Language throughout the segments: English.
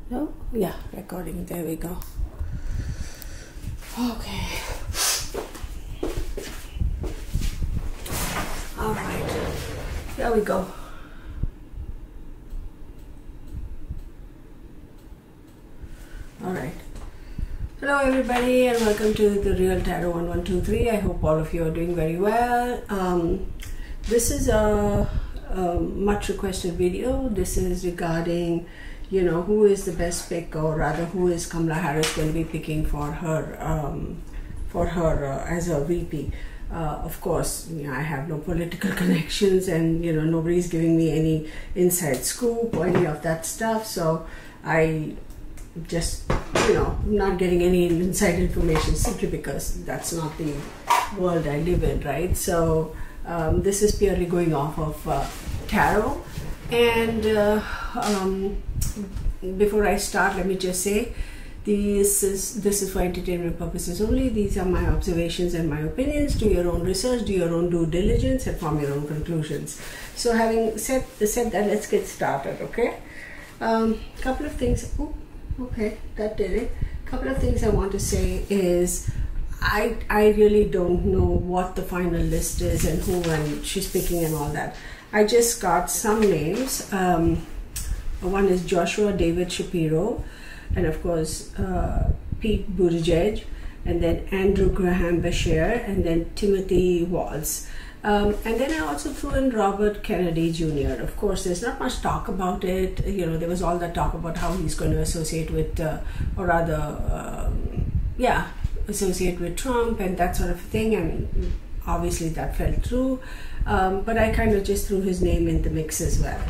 No? Yeah, recording. There we go. Okay. All right. There we go. All right. Hello everybody and welcome to the Real Tarot 1123. I hope all of you are doing very well. This is a much requested video. This is regarding, you know, who is the best pick, or rather who is Kamala Harris going to be picking for her as a VP. Of course, you know, I have no political connections, and you know, nobody's giving me any inside scoop or any of that stuff, so I just, you know, not getting any inside information simply because that's not the world I live in, right? So this is purely going off of tarot. And before I start, let me just say this is for entertainment purposes only. These are my observations and my opinions. Do your own research, do your own due diligence, and form your own conclusions. So having said that, let's get started. Okay, couple of things. Ooh, okay, that did it. Couple of things I want to say is I really don't know what the final list is and who and she's picking and all that. I just got some names. One is Joshua David Shapiro, and of course Pete Buttigieg, and then Andrew Graham Bashir, and then Timothy Walz. And then I also threw in Robert Kennedy Jr. Of course, there's not much talk about it. You know, there was all that talk about how he's going to associate with, or rather, associate with Trump and that sort of thing. I mean, obviously that fell through, but I kind of just threw his name in the mix as well.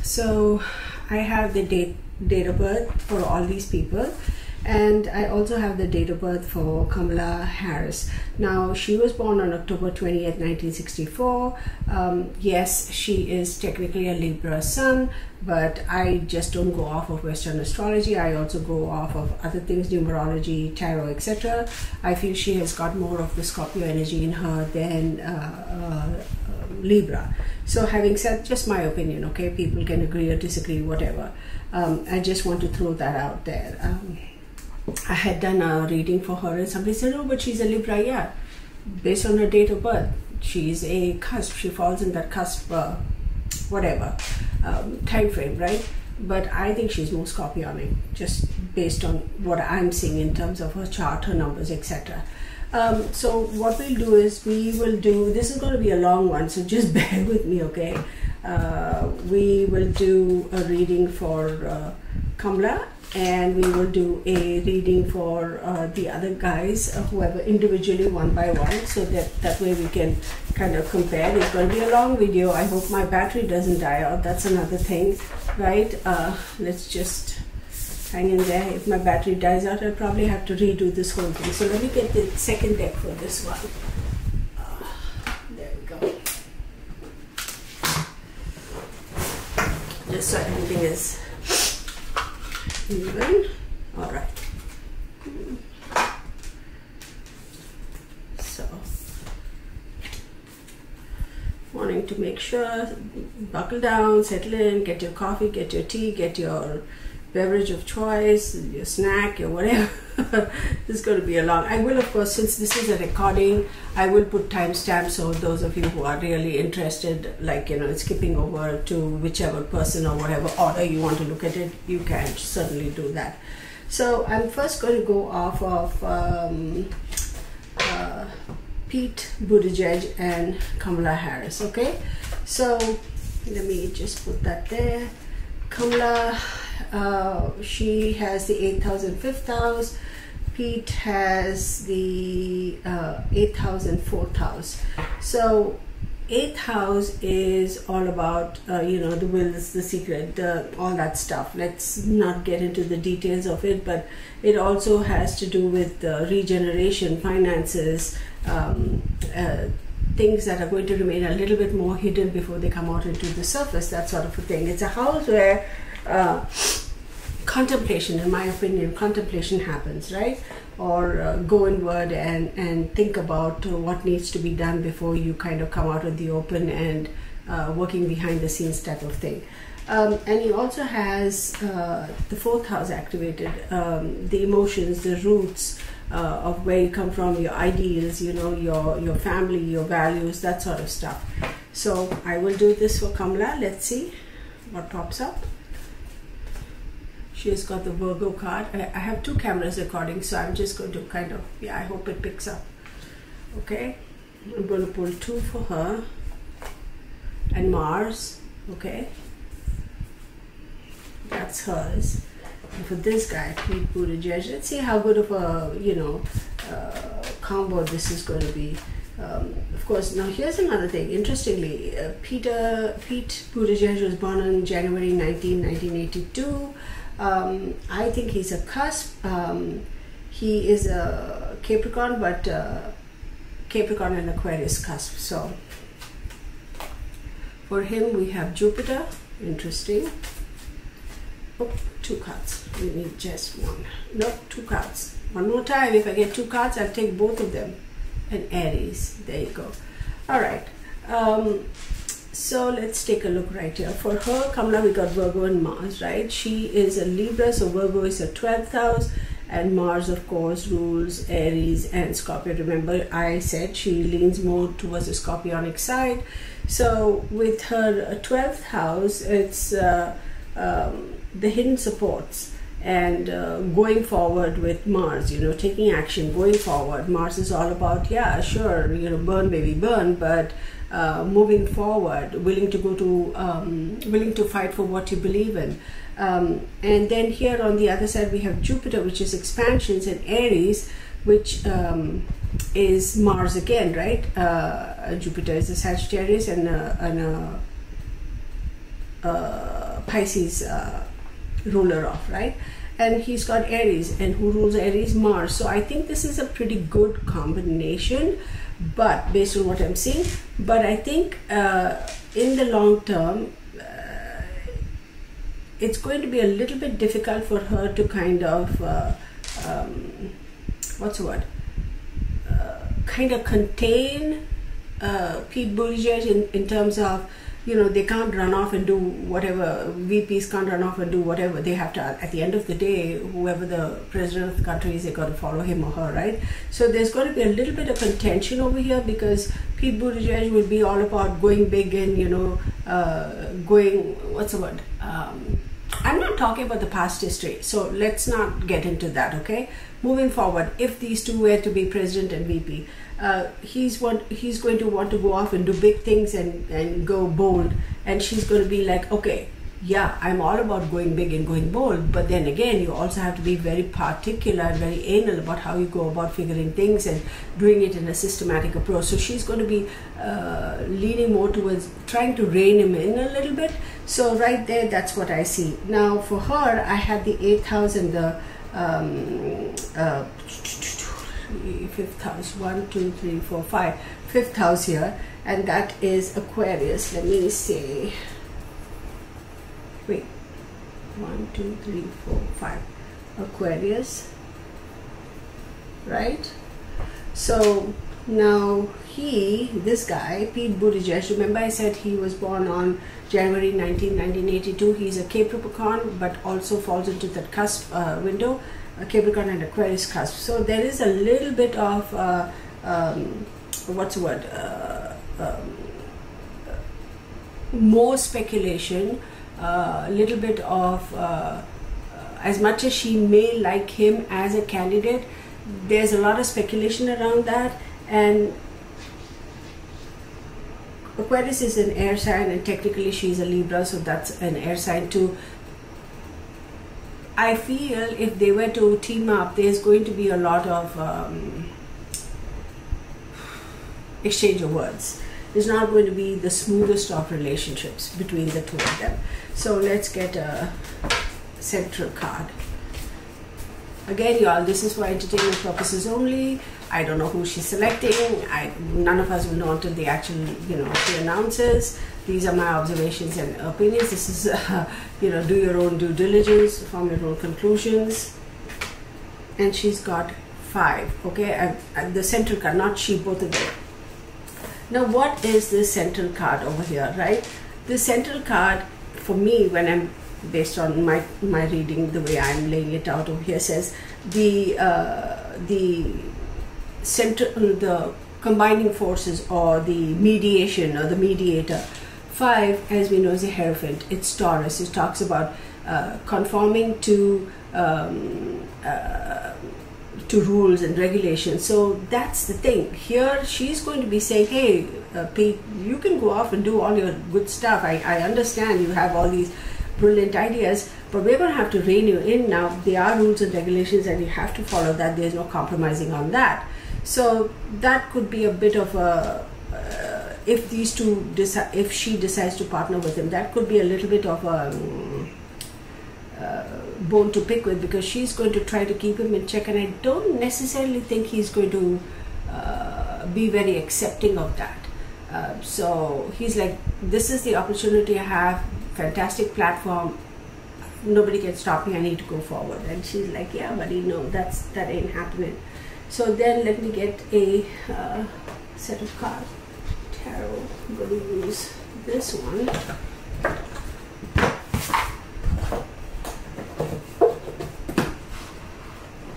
So I have the date of birth for all these people, and I also have the date of birth for Kamala Harris. Now, she was born on October 20th, 1964. Yes, she is technically a Libra sun, but I just don't go off of Western astrology. I also go off of other things, numerology, tarot, etc. I feel she has got more of the Scorpio energy in her than Libra. So having said, just my opinion, okay? People can agree or disagree, whatever. I just want to throw that out there. I had done a reading for her and somebody said, oh, but she's a Libra. Yeah, based on her date of birth, she's a cusp. She falls in that cusp, whatever, time frame, right? But I think she's more Scorpionic, just based on what I'm seeing in terms of her chart, her numbers, etc. So what we'll do is this is going to be a long one, so just bear with me, okay? We will do a reading for Kamala, and we will do a reading for the other guys, whoever, individually, one by one, so that way we can kind of compare. It's going to be a long video. I hope my battery doesn't die out. That's another thing, right? Let's just hang in there. If my battery dies out, I'll probably have to redo this whole thing. So let me get the second deck for this one. There we go. Just so everything is even. All right. So, wanting to make sure, buckle down, settle in, get your coffee, get your tea, get your beverage of choice, your snack, your whatever. This is going to be a long. I will, of course, since this is a recording, I will put timestamps, so those of you who are really interested, like, you know, skipping over to whichever person or whatever order you want to look at it, you can certainly do that. So I'm first going to go off of Pete Buttigieg and Kamala Harris. Okay, so let me just put that there. Kamala, she has the 8th and 5th house. Pete has the 8th and 4th house. So 8th house is all about, you know, the wills, the secret, all that stuff. Let's not get into the details of it, but it also has to do with regeneration, finances, things that are going to remain a little bit more hidden before they come out into the surface, that sort of a thing. It's a house where contemplation, in my opinion, contemplation happens, right? Or go inward and think about what needs to be done before you kind of come out in the open and working behind the scenes type of thing. And he also has the fourth house activated, the emotions, the roots of where you come from, your ideals, you know, your family, your values, that sort of stuff. So I will do this for Kamala. Let's see what pops up. She has got the Virgo card. I have two cameras recording, so I'm just going to kind of, yeah, I hope it picks up. Okay, I'm going to pull two for her and Mars. Okay, that's hers. And for this guy, Pete Buttigieg, let's see how good of a, you know, combo this is going to be. Of course, now here's another thing. Interestingly, Pete Buttigieg was born on January 19, 1982. I think he's a cusp. He is a Capricorn, but Capricorn and Aquarius cusp. So for him, we have Jupiter. Interesting. Oh, two cards. We need just one. No, two cards. One more time. If I get two cards, I'll take both of them. And Aries. There you go. All right. So let's take a look right here. For her, Kamala, we got Virgo and Mars, right? She is a Libra, so Virgo is her 12th house, and Mars, of course, rules Aries and Scorpio. Remember, I said she leans more towards the Scorpionic side. So with her 12th house, it's the hidden supports and going forward with Mars, you know, taking action, going forward. Mars is all about, yeah, sure, you know, burn baby burn, but moving forward, willing to fight for what you believe in. And then here on the other side we have Jupiter, which is expansions, and Aries, which is Mars again, right? Jupiter is a Sagittarius and a Pisces ruler of, right? And he's got Aries, and who rules Aries? Mars. So I think this is a pretty good combination, but based on what I'm seeing, but I think in the long term it's going to be a little bit difficult for her to kind of what's the word, kind of contain Pete Buttigieg in terms of, you know, they can't run off and do whatever, VPs can't run off and do whatever. They have to, at the end of the day, whoever the president of the country is, they got to follow him or her, right? So there's going to be a little bit of contention over here, because Pete Buttigieg will be all about going big and, you know, going, what's the word? I'm not talking about the past history, so let's not get into that, okay? Moving forward, if these two were to be president and VP, he's going to want to go off and do big things and go bold, and she's going to be like, okay, yeah, I'm all about going big and going bold, but then again, you also have to be very particular and very anal about how you go about figuring things and doing it in a systematic approach. So she's going to be leaning more towards trying to rein him in a little bit. So right there, that's what I see. Now for her, I had the 8th house and the 5th house, 1, 2, 3, 4, 5, 5th house here, and that is Aquarius. Let me see. Wait, 1, 2, 3, 4, 5, Aquarius, right? So now this guy, Pete Buttigieg, remember I said he was born on January 19, 1982. He's a Capricorn, but also falls into that cusp window, Capricorn and Aquarius cusp. So there is a little bit of, what's the word, more speculation, a little bit of, as much as she may like him as a candidate, there's a lot of speculation around that. And Aquarius is an air sign, and technically she's a Libra, so that's an air sign too. I feel if they were to team up, there's going to be a lot of exchange of words. It's not going to be the smoothest of relationships between the two of them. So let's get a central card. Again, y'all, this is for entertainment purposes only. I don't know who she's selecting. None of us will know until they actually, you know, she announces. These are my observations and opinions. This is, you know, do your own due diligence, form your own conclusions. And she's got 5, okay? And the central card, not she, both of them. Now, what is this central card over here, right? The central card for me, when I'm based on my reading, the way I'm laying it out over here, says the combining forces, or the mediation, or the mediator. 5, as we know, is a Hierophant. It's Taurus. It talks about conforming to rules and regulations. So that's the thing. Here she's going to be saying, hey, Pete, you can go off and do all your good stuff. I understand you have all these brilliant ideas, but we're going to have to rein you in now. There are rules and regulations and you have to follow that. There's no compromising on that. So that could be a bit of a if these two if she decides to partner with him, that could be a little bit of a bone to pick with, because she's going to try to keep him in check, and I don't necessarily think he's going to be very accepting of that. So he's like, this is the opportunity I have, fantastic platform, nobody can stop me, I need to go forward. And she's like, yeah buddy, no, that ain't happening. So then let me get a set of cards. Tarot, I'm going to use this one.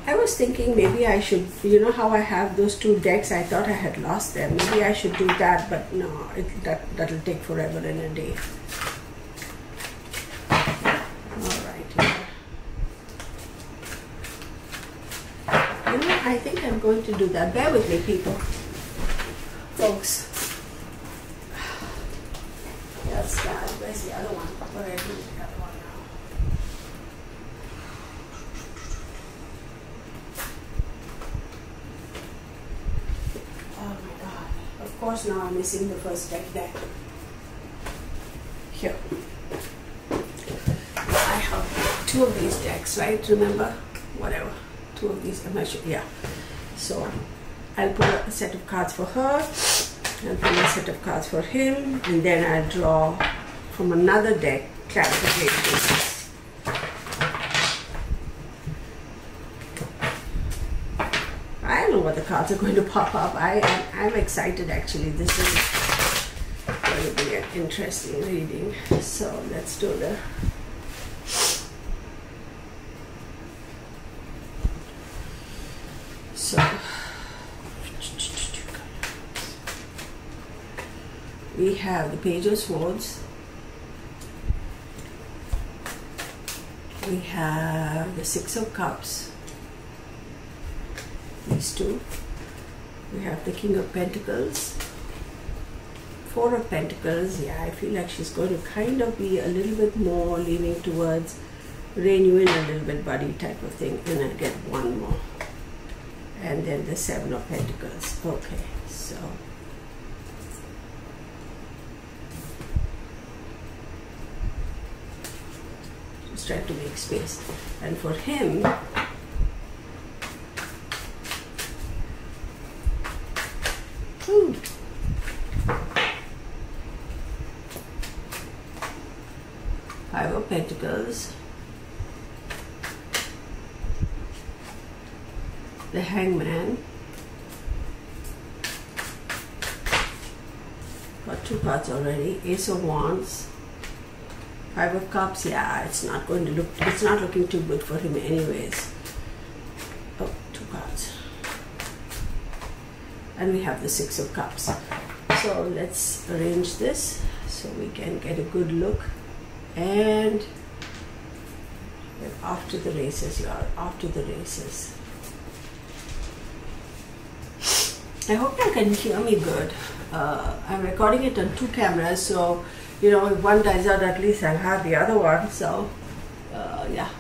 I was thinking maybe I should, you know how I have those 2 decks, I thought I had lost them. Maybe I should do that, but no, that'll take forever and a day. Alright, you know, I think I'm going to do that. Bear with me, people. Folks. That's that. Where's the other one? What do I do with the other one now? Oh my god. Of course now I'm missing the first deck there. Here. I have 2 of these decks, right? Remember? Whatever. 2 of these. I'm not sure. Yeah. So I'll put a set of cards for her. I'll put a set of cards for him, and then I'll draw from another deck clarifications. I don't know what the cards are going to pop up. I'm excited actually. This is going to be an interesting reading. So let's do the we have the Page of Swords, we have the 6 of Cups, these 2, we have the King of Pentacles, 4 of Pentacles. Yeah, I feel like she's going to kind of be a little bit more leaning towards rein you in a little bit buddy type of thing, and I get 1 more, and then the 7 of Pentacles. Okay, so try to make space. And for him, Five of Pentacles, the Hangman, got 2 cards already, Ace of Wands, 5 of Cups. Yeah, it's not looking too good for him anyways. Oh, 2 cards. And we have the 6 of Cups. So let's arrange this so we can get a good look. And we're off to the races, you are off to the races. I hope you can hear me good. I'm recording it on 2 cameras, so you know, if one dies out, at least I'll have the other one. So yeah.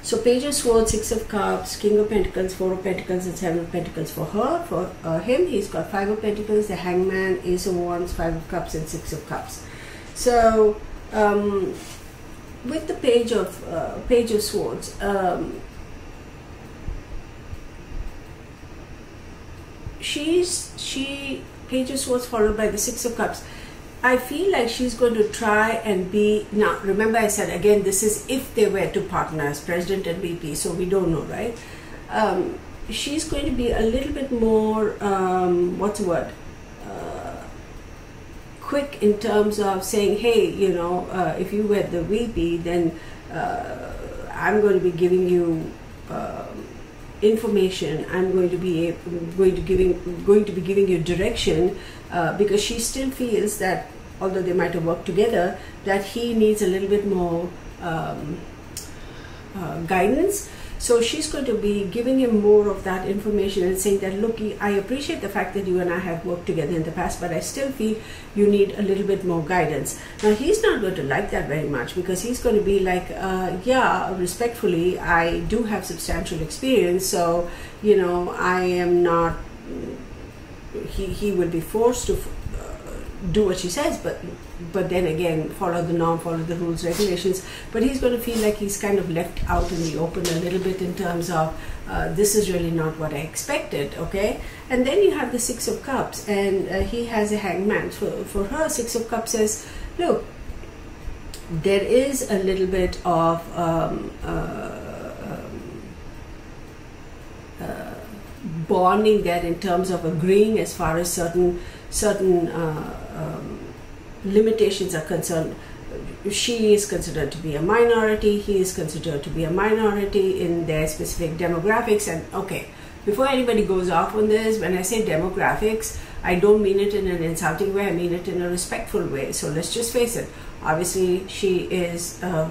So Page of Swords, 6 of Cups, King of Pentacles, 4 of Pentacles, and 7 of Pentacles for her. For him, he's got 5 of Pentacles, the Hangman, Ace of Wands, 5 of Cups, and 6 of Cups. So with the Page of Swords, Page of Swords followed by the 6 of Cups. I feel like she's going to try and be, now remember I said again, this is if they were to partner as President and VP, so we don't know, right? She's going to be a little bit more, what's the word? quick in terms of saying, hey, you know, if you were the VP, then I'm going to be giving you information. I'm going to be giving you direction, because she still feels that, although they might have worked together, that he needs a little bit more guidance. So she's going to be giving him more of that information and saying that, look, I appreciate the fact that you and I have worked together in the past, but I still feel you need a little bit more guidance. Now, he's not going to like that very much, because he's going to be like, yeah, respectfully, I do have substantial experience, so, you know, I am not, he will be forced to do what she says, but then again, follow the norm, follow the rules, regulations. But he's going to feel like he's kind of left out in the open a little bit in terms of this is really not what I expected, okay? And then you have the Six of Cups, and he has a hangman. For her, Six of Cups says, look, there is a little bit of bonding there in terms of agreeing as far as certain limitations are concerned. She is considered to be a minority, he is considered to be a minority in their specific demographics. And okay, before anybody goes off on this, when I say demographics, I don't mean it in an insulting way, I mean it in a respectful way. So let's just face it, obviously she is a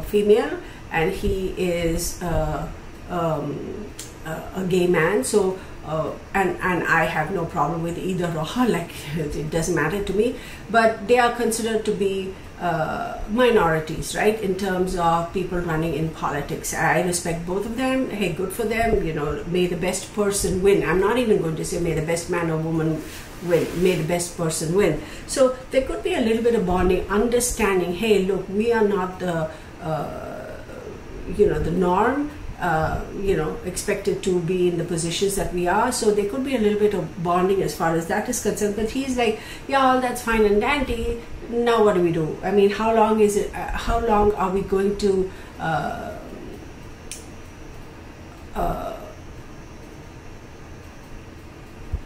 female and he is a gay man, so and I have no problem with either or, like it doesn't matter to me, but they are considered to be minorities, right, in terms of people running in politics. I respect both of them. Hey, good for them, you know, may the best person win. I'm not even going to say may the best man or woman win, may the best person win. So there could be a little bit of bonding, understanding, hey, look, we are not the you know, the norm, you know, expected to be in the positions that we are. So there could be a little bit of bonding as far as that is concerned. But he's like, yeah, all that's fine and dandy. Now what do we do? I mean, how long is it? How long are we going to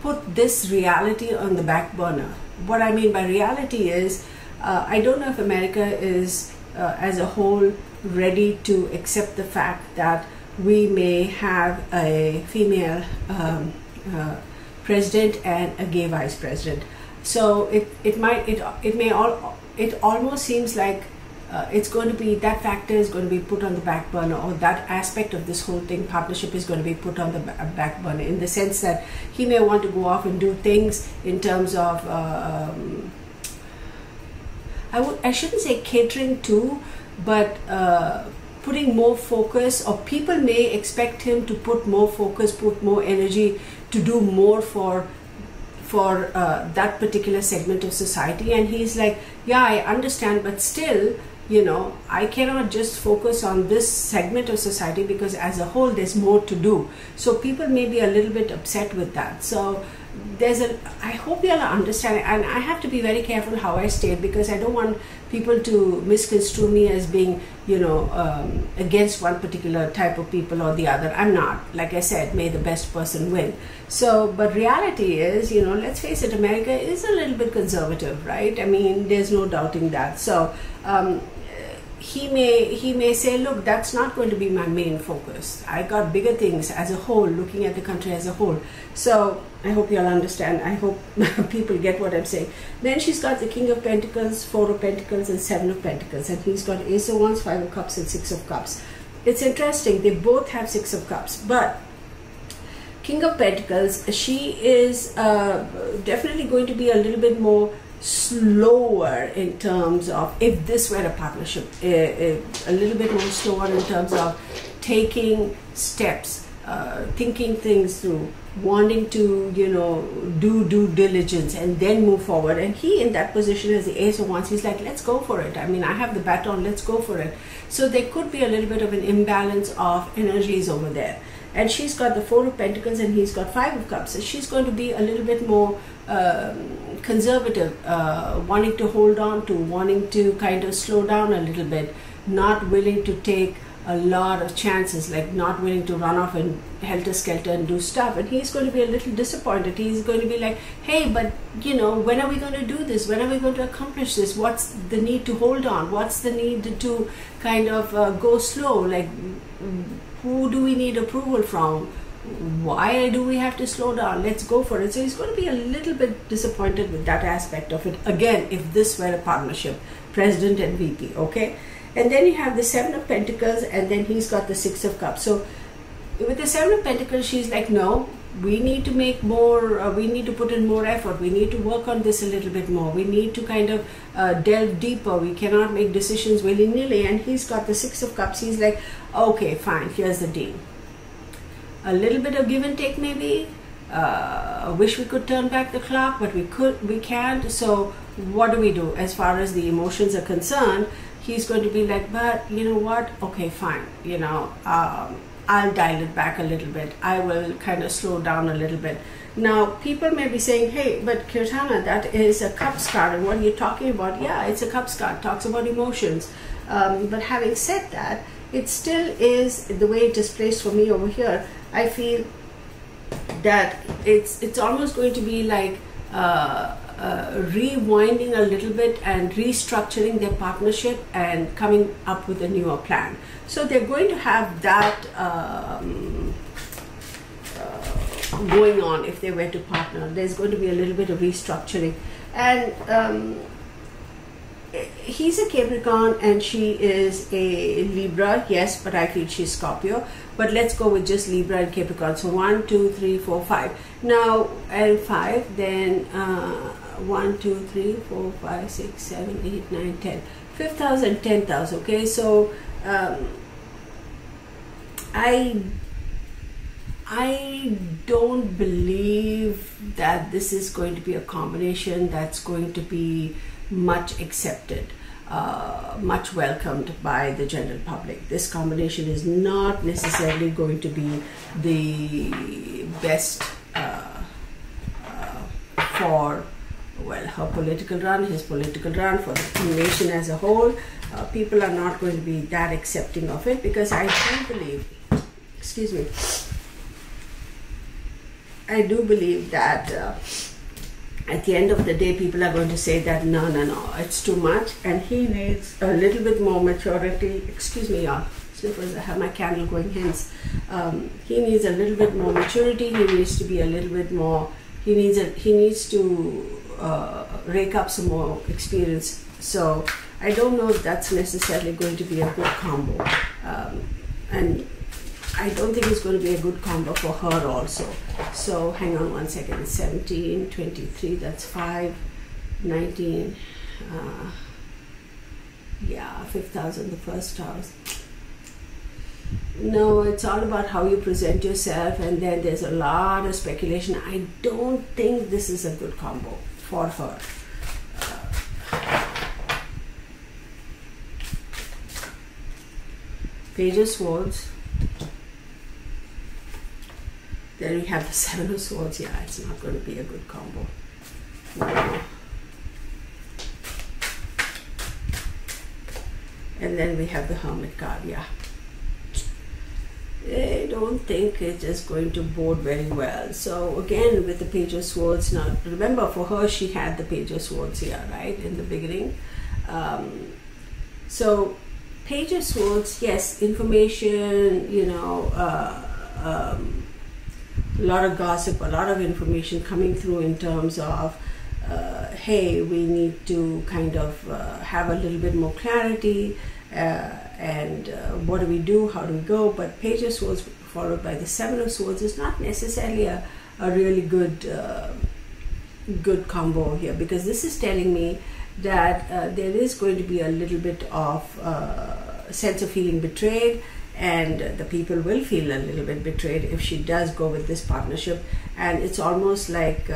put this reality on the back burner? What I mean by reality is, I don't know if America is as a whole ready to accept the fact that we may have a female president and a gay vice president. So it almost seems like it's going to be, that factor is going to be put on the back burner, or that aspect of this whole thing, partnership, is going to be put on the back burner, in the sense that he may want to go off and do things in terms of I shouldn't say catering to, but putting more focus, or people may expect him to put more focus, put more energy to do more for that particular segment of society. And he's like, yeah, I understand, but still, you know, I cannot just focus on this segment of society, because as a whole there's more to do. So people may be a little bit upset with that. So I hope you all understand, and I have to be very careful how I state, because I don't want people to misconstrue me as being, you know, against one particular type of people or the other. I'm not. Like I said, may the best person win. So, but reality is, you know, let's face it, America is a little bit conservative, right? I mean, there's no doubting that. So he may say, look, that's not going to be my main focus. I got bigger things as a whole, looking at the country as a whole. So I hope you all understand. I hope people get what I'm saying. Then she's got the King of Pentacles, Four of Pentacles, and Seven of Pentacles. And he's got Ace of Wands, Five of Cups, and Six of Cups. It's interesting. They both have Six of Cups. But King of Pentacles, she is definitely going to be a little bit more slower in terms of, if this were a partnership, a little bit more slower in terms of taking steps, thinking things through, wanting to, you know, do due diligence and then move forward. And he, in that position as the Ace of Wands, he's like, let's go for it. I mean, I have the baton, let's go for it. So there could be a little bit of an imbalance of energies over there. And she's got the Four of Pentacles and he's got Five of Cups. So she's going to be a little bit more conservative, wanting to hold on to, wanting to kind of slow down a little bit, not willing to take a lot of chances, like not willing to run off and helter-skelter and do stuff, and he's going to be a little disappointed. He's going to be like, hey, but you know, when are we going to do this? When are we going to accomplish this? What's the need to hold on? What's the need to kind of go slow? Like, who do we need approval from? Why do we have to slow down? Let's go for it. So he's going to be a little bit disappointed with that aspect of it. Again, if this were a partnership, president and VP, okay? And then you have the Seven of Pentacles, and then he's got the Six of Cups. So with the Seven of Pentacles, she's like, no, we need to make more, we need to put in more effort. We need to work on this a little bit more. We need to kind of delve deeper. We cannot make decisions willy-nilly. And he's got the Six of Cups. He's like, okay, fine, here's the deal. A little bit of give and take maybe. Wish we could turn back the clock, but we can't. So what do we do? As far as the emotions are concerned, he's going to be like, but you know what? Okay, fine. You know, I'll dial it back a little bit. I will kind of slow down a little bit. Now, people may be saying, hey, but Kirtana, that is a Cups card, and what are you talking about? Yeah, it's a Cups card. Talks about emotions. But having said that, it still is the way it is placed for me over here. I feel that it's almost going to be like rewinding a little bit and restructuring their partnership and coming up with a newer plan. So they're going to have that going on if they were to partner. There's going to be a little bit of restructuring. And he's a Capricorn and she is a Libra, yes, but I feel she's Scorpio. But let's go with just Libra and Capricorn. So 1, 2, 3, 4, 5. Now, and 5, then 1, 2, 3, 4, 5, 6, 7, 8, 9, 10. 5th house and 10th house, okay? So, I don't believe that this is going to be a combination that's going to be much accepted, much welcomed by the general public. This combination is not necessarily going to be the best for, well, her political run, his political run, for the nation as a whole. People are not going to be that accepting of it, because I do believe, excuse me, I do believe that at the end of the day, people are going to say that no, it's too much, and he needs a little bit more maturity. Excuse me, y'all. Slippers, I have my candle going hence. He needs a little bit more maturity. He needs to be a little bit more. He needs to rake up some more experience. So I don't know if that's necessarily going to be a good combo, and I don't think it's going to be a good combo for her also. So hang on one second. 17, 23, that's 5, 19, yeah, 5th house and the 1st house. No, it's all about how you present yourself, and then there's a lot of speculation. I don't think this is a good combo for her. Page of Swords. Then we have the Seven of Swords. Yeah, it's not going to be a good combo. No. And then we have the Hermit card. Yeah. I don't think it is going to bode very well. So again, with the Page of Swords, now remember, for her, she had the Page of Swords here, right, in the beginning. So Page of Swords, yes, information, you know, a lot of gossip, a lot of information coming through in terms of, hey, we need to kind of have a little bit more clarity, and what do we do, how do we go? But Page of Swords followed by the Seven of Swords is not necessarily a really good good combo here, because this is telling me that there is going to be a little bit of sense of feeling betrayed, and the people will feel a little bit betrayed if she does go with this partnership. And it's almost like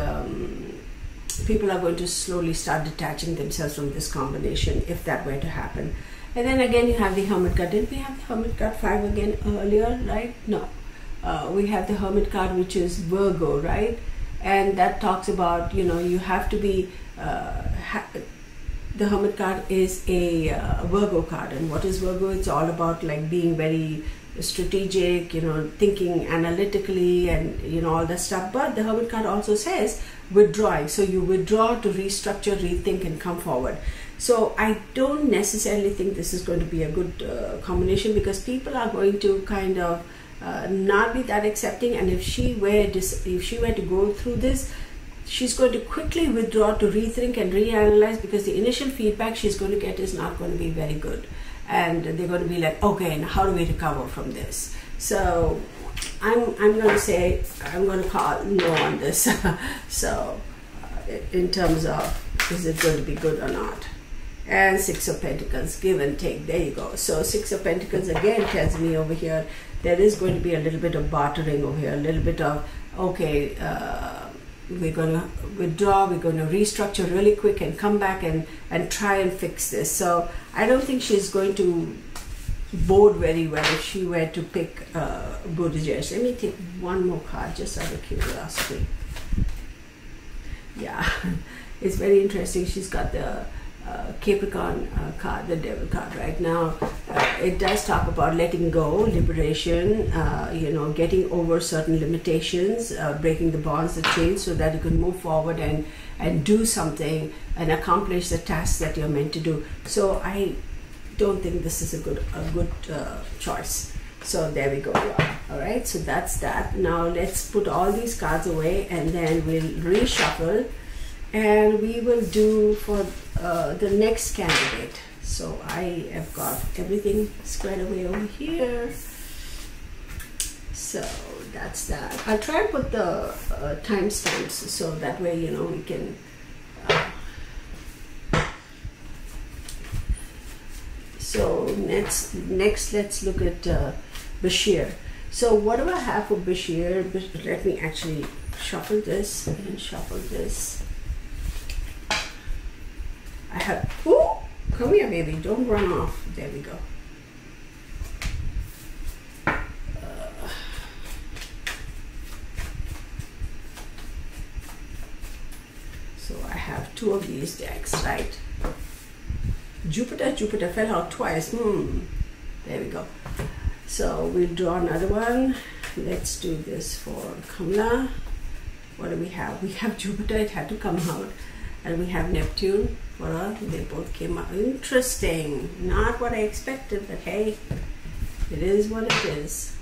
people are going to slowly start detaching themselves from this combination if that were to happen. And then again, you have the Hermit card. Didn't we have the Hermit card 5 again earlier, right? No. We have the Hermit card, which is Virgo, right? And that talks about, you know, you have to be the Hermit card is a Virgo card. And what is Virgo? It's all about like being very strategic, thinking analytically and all that stuff. But the Hermit card also says withdrawing. So you withdraw to restructure, rethink, and come forward. So I don't necessarily think this is going to be a good combination, because people are going to kind of not be that accepting. And if she were to go through this, she's going to quickly withdraw to rethink and reanalyze, because the initial feedback she's going to get is not going to be very good. And they're going to be like, okay, now how do we recover from this? So I'm going to say, I'm going to call no on this. So in terms of, is it going to be good or not? And Six of Pentacles, give and take. There you go. So Six of Pentacles again tells me over here, there is going to be a little bit of bartering over here, a little bit of, okay, we're going to withdraw, we're going to restructure really quick and come back and try and fix this. So I don't think she's going to bode very well if she were to pick Buddhist. Let me take one more card just out of curiosity. Yeah, it's very interesting. She's got the Capricorn card, the Devil card right now. It does talk about letting go, liberation, getting over certain limitations, breaking the bonds, the chains, so that you can move forward and do something and accomplish the tasks that you're meant to do. So I don't think this is a good choice. So there we go. All right, so that's that. Now let's put all these cards away, and then we'll reshuffle, and we will do for the next candidate. So I have got everything squared away over here. So that's that. I'll try and put the timestamps, so that way we can so next let's look at Bashir. So what do I have for Bashir? Let me actually shuffle this and shuffle this. I have, ooh, come here baby, don't run off. There we go. So I have two of these decks, right? Jupiter fell out twice. There we go. So we'll draw another one. Let's do this for Kamala. What do we have? We have Jupiter, it had to come out. And we have Neptune for her. They both came out. Interesting. Not what I expected, but hey, it is what it is.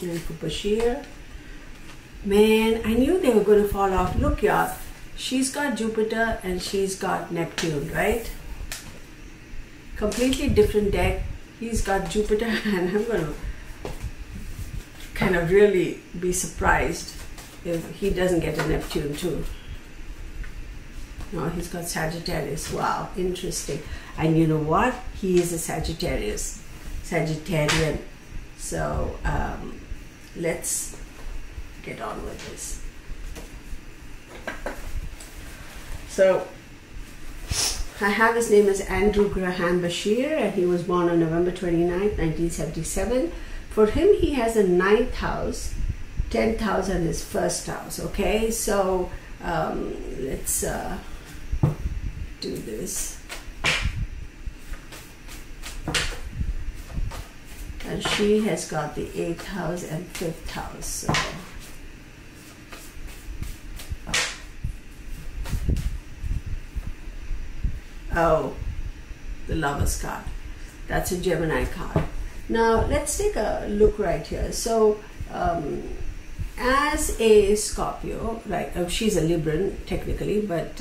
And for Bashir, man, I knew they were going to fall off. Look, y'all, she's got Jupiter and she's got Neptune, right? Completely different deck. He's got Jupiter, and I'm going to kind of really be surprised if he doesn't get a Neptune too. No, he's got Sagittarius. Wow, interesting. And you know what? He is a Sagittarian. So let's get on with this. So I have his name as Andrew Graham Bashir, and he was born on November 29th, 1977. For him, he has a 9th house, 10th house, and his first house. Okay, so let's do this. And she has got the 8th house and 5th house. So oh, the Lover's card. That's a Gemini card. Now let's take a look right here. So as a Scorpio, right, she's a Libran technically, but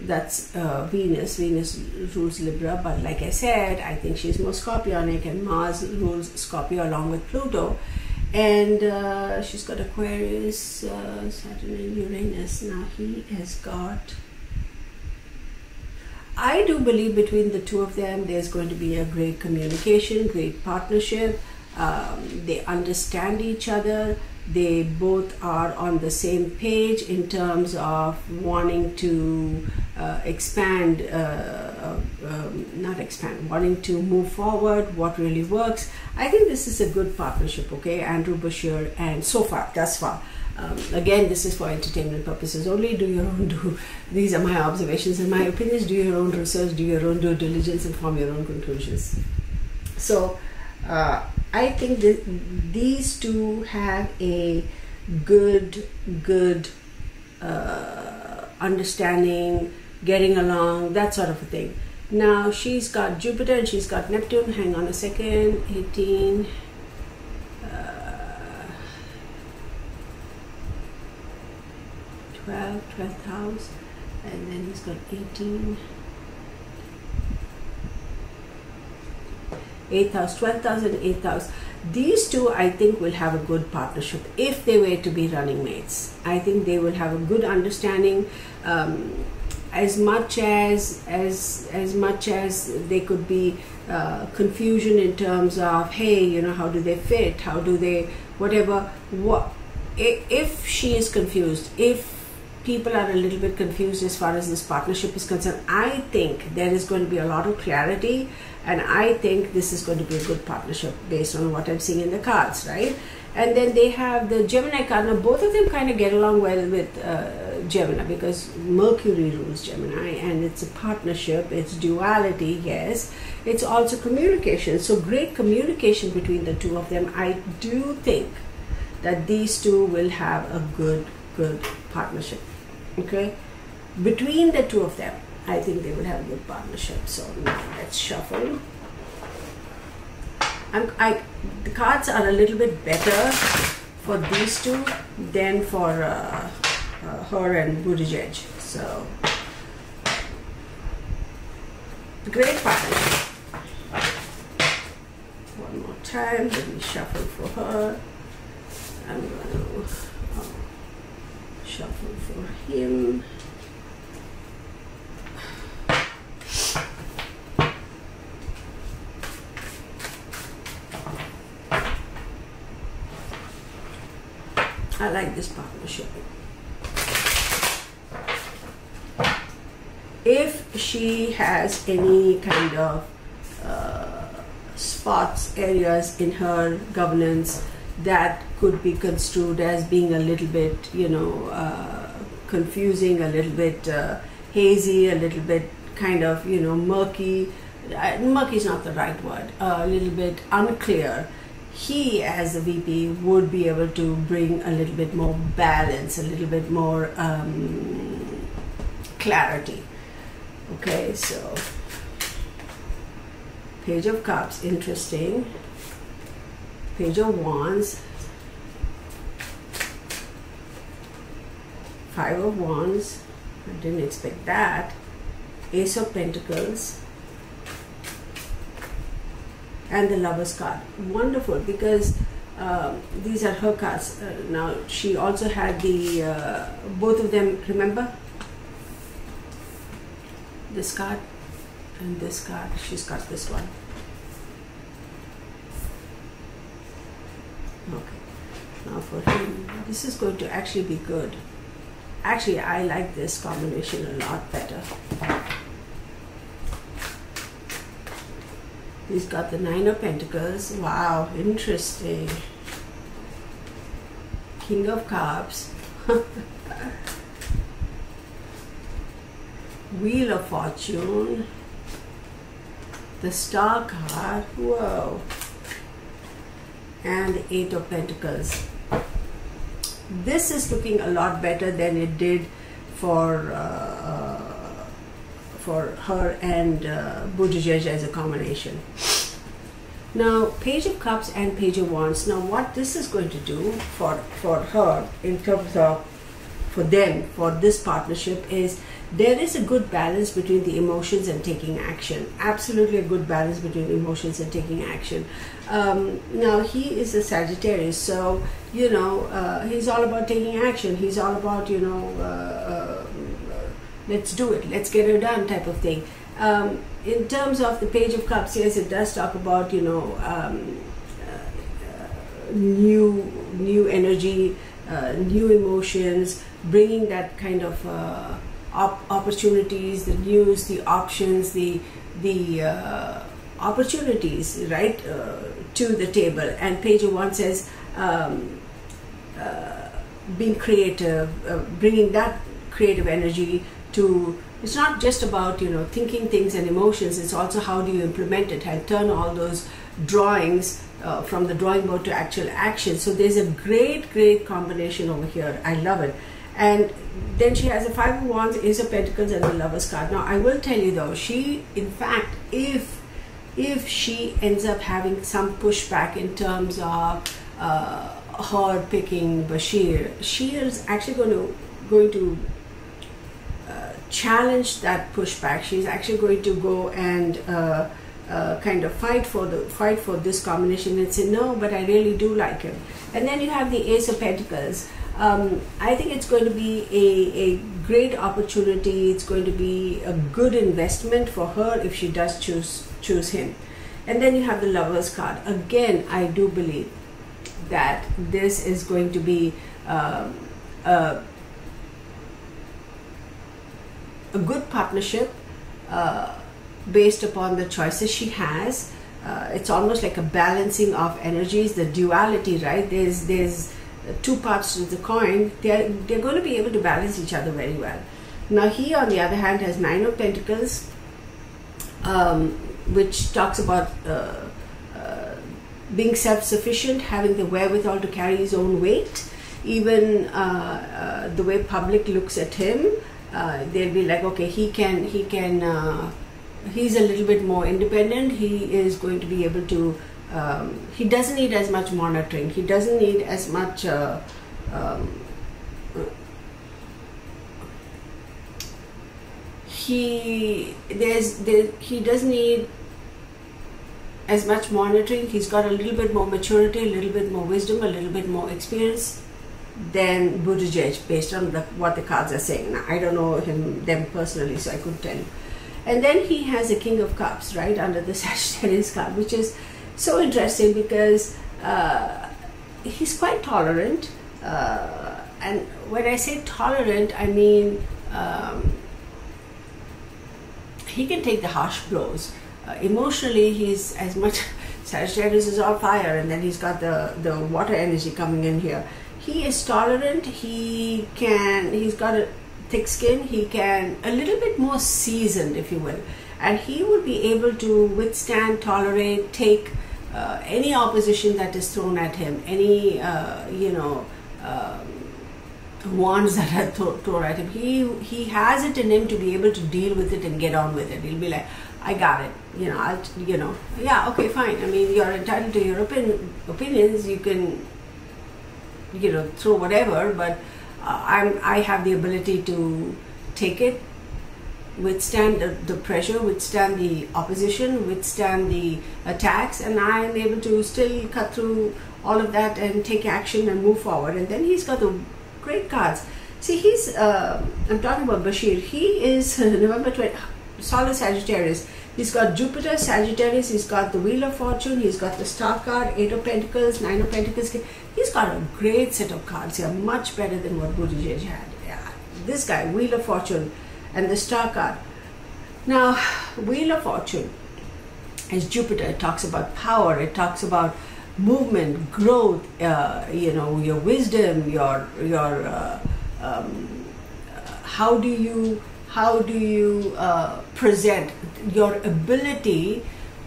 that's Venus. Venus rules Libra, but like I said, I think she's more Scorpionic, and Mars rules Scorpio along with Pluto. And she's got Aquarius, Saturn and Uranus. Now he has got, I do believe between the two of them there's going to be a great communication, great partnership. They understand each other. They both are on the same page in terms of wanting to wanting to move forward, what really works. I think this is a good partnership, okay? Andrew Bashir, and thus far. Again, this is for entertainment purposes only. These are my observations and my opinions. Do your own research, do your own due diligence, and form your own conclusions. So, I think that these two have a good understanding, getting along, that sort of a thing. Now she's got Jupiter and she's got Neptune. Hang on a second. 18. 12th house, and then he's got 18. 8th house, 12th house, and 8th house. These two, I think, will have a good partnership if they were to be running mates. I think they will have a good understanding. As much as they could be confusion in terms of, hey, you know, how do they fit? How do they, whatever. If she is confused, if people are a little bit confused as far as this partnership is concerned, I think there is going to be a lot of clarity, and I think this is going to be a good partnership based on what I'm seeing in the cards, right? And then they have the Gemini card. Now both of them kind of get along well with Gemini, because Mercury rules Gemini, and it's a partnership, it's duality, yes, it's also communication. So great communication between the two of them. I do think that these two will have a good partnership, okay? Between the two of them, I think they will have a good partnership. So now let's shuffle. The cards are a little bit better for these two than for her and Buttigieg. So, great partnership. One more time, let me shuffle for her. I'm going to shuffle for him. I like this partnership. If she has any kind of spots, areas in her governance that could be construed as being a little bit, you know, confusing, a little bit hazy, a little bit kind of, you know, murky. Murky is not the right word. A little bit unclear. He, as the VP, would be able to bring a little bit more balance, a little bit more clarity. Okay, so Page of Cups, interesting. Page of Wands, 5 of Wands, I didn't expect that. Ace of Pentacles, and the Lover's card. Wonderful, because these are her cards. Now she also had the both of them, remember, this card and this card. She's got this one. Okay, now for him, this is going to actually be good. Actually, I like this combination a lot better. He's got the 9 of Pentacles. Wow, interesting. King of Cups. Wheel of Fortune. The Star card. Whoa. And the 8 of Pentacles. This is looking a lot better than it did for her and Buttigieg as a combination. Now, Page of Cups and Page of Wands. Now, what this is going to do for her, in terms of for them, for this partnership, is there is a good balance between the emotions and taking action. Absolutely a good balance between emotions and taking action. Now, he is a Sagittarius, so, you know, he's all about taking action. He's all about, you know, let's do it, let's get it done type of thing. In terms of the Page of Cups, yes, it does talk about, you know, new energy, new emotions, bringing that kind of opportunities, the news, the options, the opportunities, right, to the table. And page 1 says being creative, bringing that creative energy to. It's not just about, you know, thinking things and emotions. It's also how do you implement it and turn all those drawings from the drawing board to actual action. So there's a great combination over here. I love it. And then she has a 5 of Wands, Ace of Pentacles, and the Lover's card. Now I will tell you though, she, in fact, if she ends up having some pushback in terms of her picking Bashir, she is actually going to challenge that pushback. She's actually going to go and kind of fight for this combination and say, no, but I really do like him. And then you have the Ace of Pentacles. I think it's going to be a great opportunity. It's going to be a good investment for her if she does choose him. And then you have the Lover's card. Again, I do believe that this is going to be a good partnership based upon the choices she has. It's almost like a balancing of energies, the duality, right? There's 2 parts to the coin. They're going to be able to balance each other very well. Now he, on the other hand, has 9 of Pentacles, which talks about being self-sufficient, having the wherewithal to carry his own weight. Even the way public looks at him, they'll be like, okay, he's a little bit more independent. He is going to be able to, he doesn't need as much monitoring. He doesn't need as much he doesn't need as much monitoring. He's got a little bit more maturity, a little bit more wisdom, a little bit more experience than Buttigieg, based on what the cards are saying. Now, I don't know them personally, so I couldn't tell you. And then he has a King of Cups, right, under the Sagittarius card, which is so interesting because he's quite tolerant. And when I say tolerant, I mean he can take the harsh blows. Emotionally, he's as much, Sagittarius is all fire, and then he's got the water energy coming in here. He is tolerant. He's got a thick skin. He can, a little bit more seasoned, if you will, and he would be able to withstand, tolerate, take any opposition that is thrown at him, any wands that are thrown at him. He has it in him to be able to deal with it and get on with it. He'll be like, I got it. Yeah, okay, fine. I mean, you're entitled to your opinions. You can, throw whatever, but I have the ability to take it, withstand the pressure, withstand the opposition, withstand the attacks, and I am able to still cut through all of that and take action and move forward. And then he's got the great cards. See, I'm talking about Bashir. He is November 20, solid Sagittarius. He's got Jupiter, Sagittarius, he's got the Wheel of Fortune, he's got the Star card, 8 of Pentacles, 9 of Pentacles. He's got a great set of cards here, much better than what Buttigieg had. Yeah. This guy, Wheel of Fortune and the Star card. Now, Wheel of Fortune is Jupiter. It talks about power, it talks about movement, growth, your wisdom, your how do you present, your ability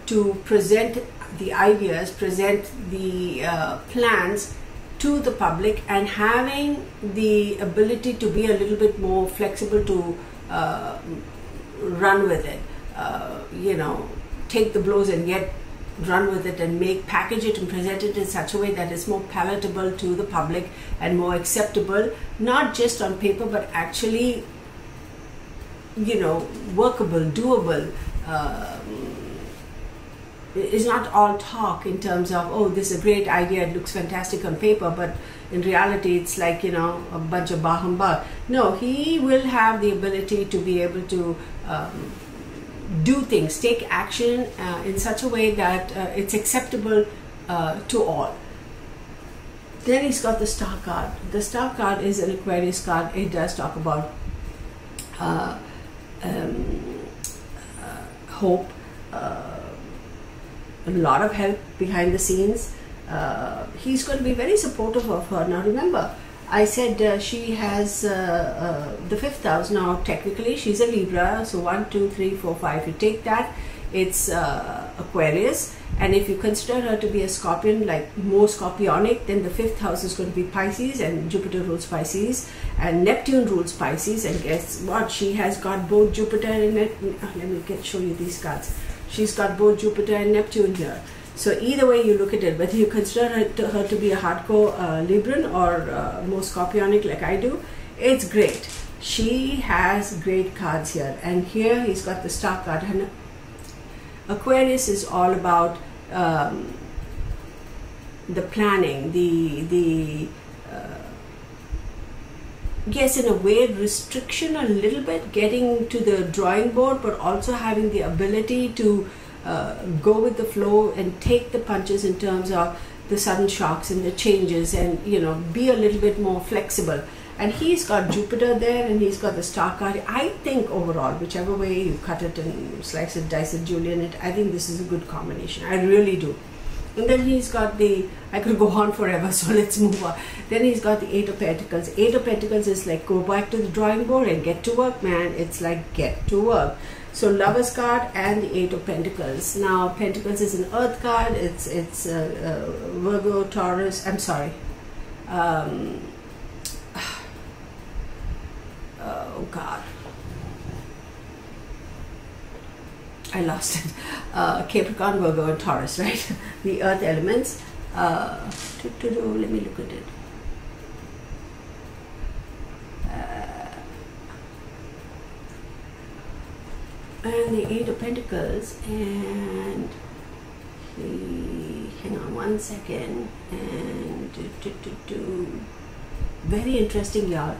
to present the ideas, present the plans to the public, and having the ability to be a little bit more flexible to run with it, take the blows and yet run with it, and package it and present it in such a way that it's more palatable to the public and more acceptable, not just on paper but actually workable, doable. It's not all talk in terms of, oh, this is a great idea, it looks fantastic on paper, but in reality it's like a bunch of bah humbug. No, he will have the ability to be able to do things, take action in such a way that it's acceptable to all. Then he's got the Star card. The Star card is an Aquarius card. It does talk about hope, a lot of help behind the scenes. He's going to be very supportive of her. Now remember, I said she has the 5th house. Now technically she's a Libra, so 1, 2, 3, 4, 5. You take that, it's Aquarius. And if you consider her to be a Scorpion, like more Scorpionic, then the 5th house is going to be Pisces, and Jupiter rules Pisces, and Neptune rules Pisces. And guess what? She has got both Jupiter and let me show you these cards. She's got both Jupiter and Neptune here. So either way you look at it, whether you consider her to be a hardcore Libran or more Scorpionic like I do, it's great. She has great cards here. And here he's got the Star card. And Aquarius is all about the planning, yes, in a way, restriction a little bit, getting to the drawing board, but also having the ability to go with the flow and take the punches in terms of the sudden shocks and the changes, and be a little bit more flexible. And he's got Jupiter there, and he's got the Star card. I think overall, whichever way you cut it and slice it, dice it, julienne it, I think this is a good combination. I really do. And then he's got the, I could go on forever, so let's move on. Then he's got the 8 of Pentacles. 8 of Pentacles is like, go back to the drawing board and get to work, man. It's like, get to work. So Lover's card and the 8 of Pentacles. Now Pentacles is an Earth card. It's Virgo, Taurus. I'm sorry. Oh God, I lost it. Capricorn, Virgo, and Taurus, right? The Earth elements. Let me look at it. And the 8 of Pentacles, and hang on one second, and very interesting, y'all.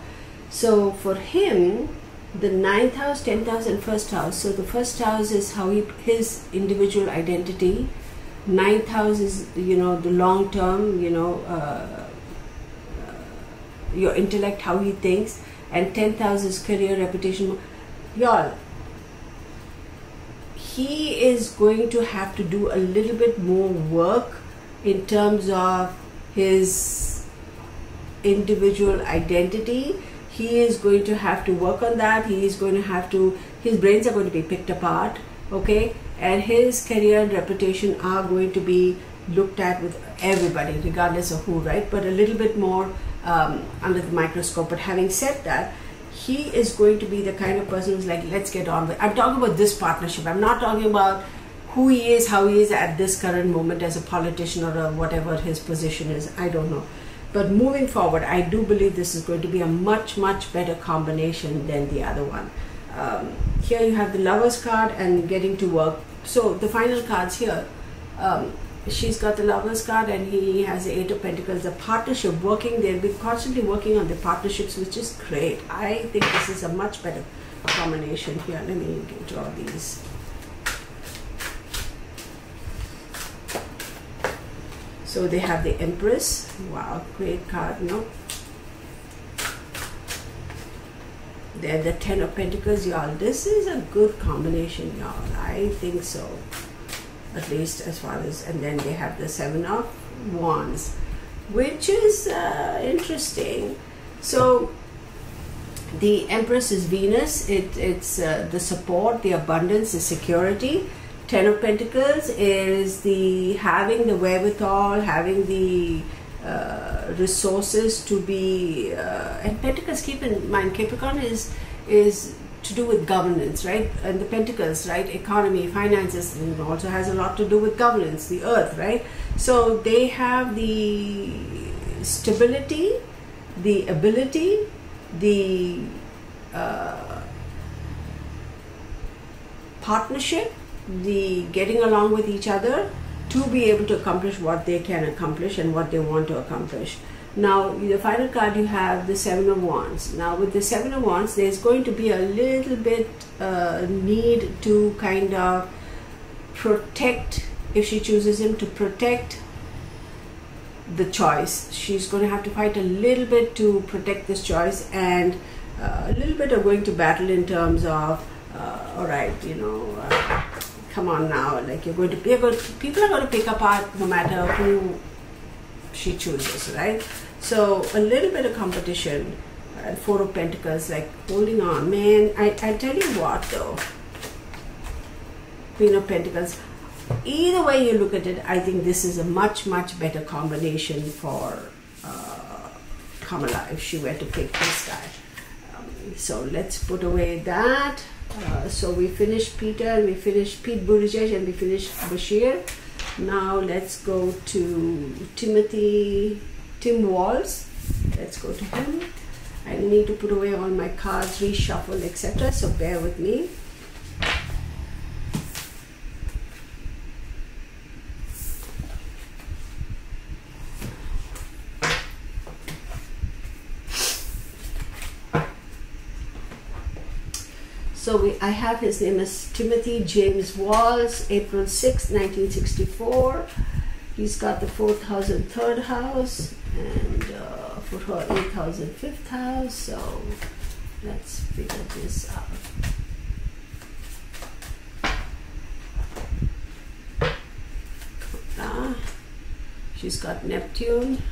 So for him, the 9th house, 10th house, and 1st house. So the 1st house is how his individual identity. 9th house is the long term, your intellect, how he thinks, and 10th house is career, reputation. Y'all, he is going to have to do a little bit more work in terms of his individual identity. He is going to have to work on that. He is going to have to, his brains are going to be picked apart, okay? And his career and reputation are going to be looked at with everybody, regardless of who, right? But a little bit more under the microscope. But having said that, he is going to be the kind of person who's like, let's get on with it. I'm talking about this partnership. I'm not talking about who he is, how he is at this current moment as a politician or whatever his position is. I don't know. But moving forward, I do believe this is going to be a much, much better combination than the other one. Here you have the Lover's card and getting to work. So the final cards here, she's got the Lover's card and he has the 8 of Pentacles. The partnership working, they'll be constantly working on the partnerships, which is great. I think this is a much better combination here. Let me draw these. So they have the Empress. Wow, great card, no? They're the 10 of Pentacles, y'all. This is a good combination, y'all. I think so. At least as far as, and then they have the 7 of Wands, which is interesting. So the Empress is Venus. It's the support, the abundance, the security. 10 of Pentacles is the having the wherewithal, having the resources to be, and Pentacles, keep in mind, Capricorn is to do with governance, right? And the Pentacles, right? Economy, finances, and also has a lot to do with governance, the Earth, right? So they have the stability, the ability, the partnership, the getting along with each other to be able to accomplish what they can accomplish and what they want to accomplish. Now, the final card you have the 7 of Wands. Now, with the 7 of Wands, there's going to be a little bit need to kind of protect, if she chooses him, to protect the choice. She's going to have to fight a little bit to protect this choice, and a little bit of going to battle in terms of, all right, come on now, like people are going to pick apart no matter who she chooses, right? So a little bit of competition. Four of Pentacles, like holding on, man. I tell you what though, Queen of Pentacles, either way you look at it, I think this is a much better combination for Kamala if she were to pick this guy. So let's put away that. So we finished Peter, we finished Pete Buttigieg, and we finished Bashir. Now let's go to Tim Walz. Let's go to him. I need to put away all my cards, reshuffle, etc. So bear with me. So I have his name is Timothy James Walz, April 6, 1964. He's got the 4th house and 3rd house, and for her 8th house and 5th house. So let's figure this out. She's got Neptune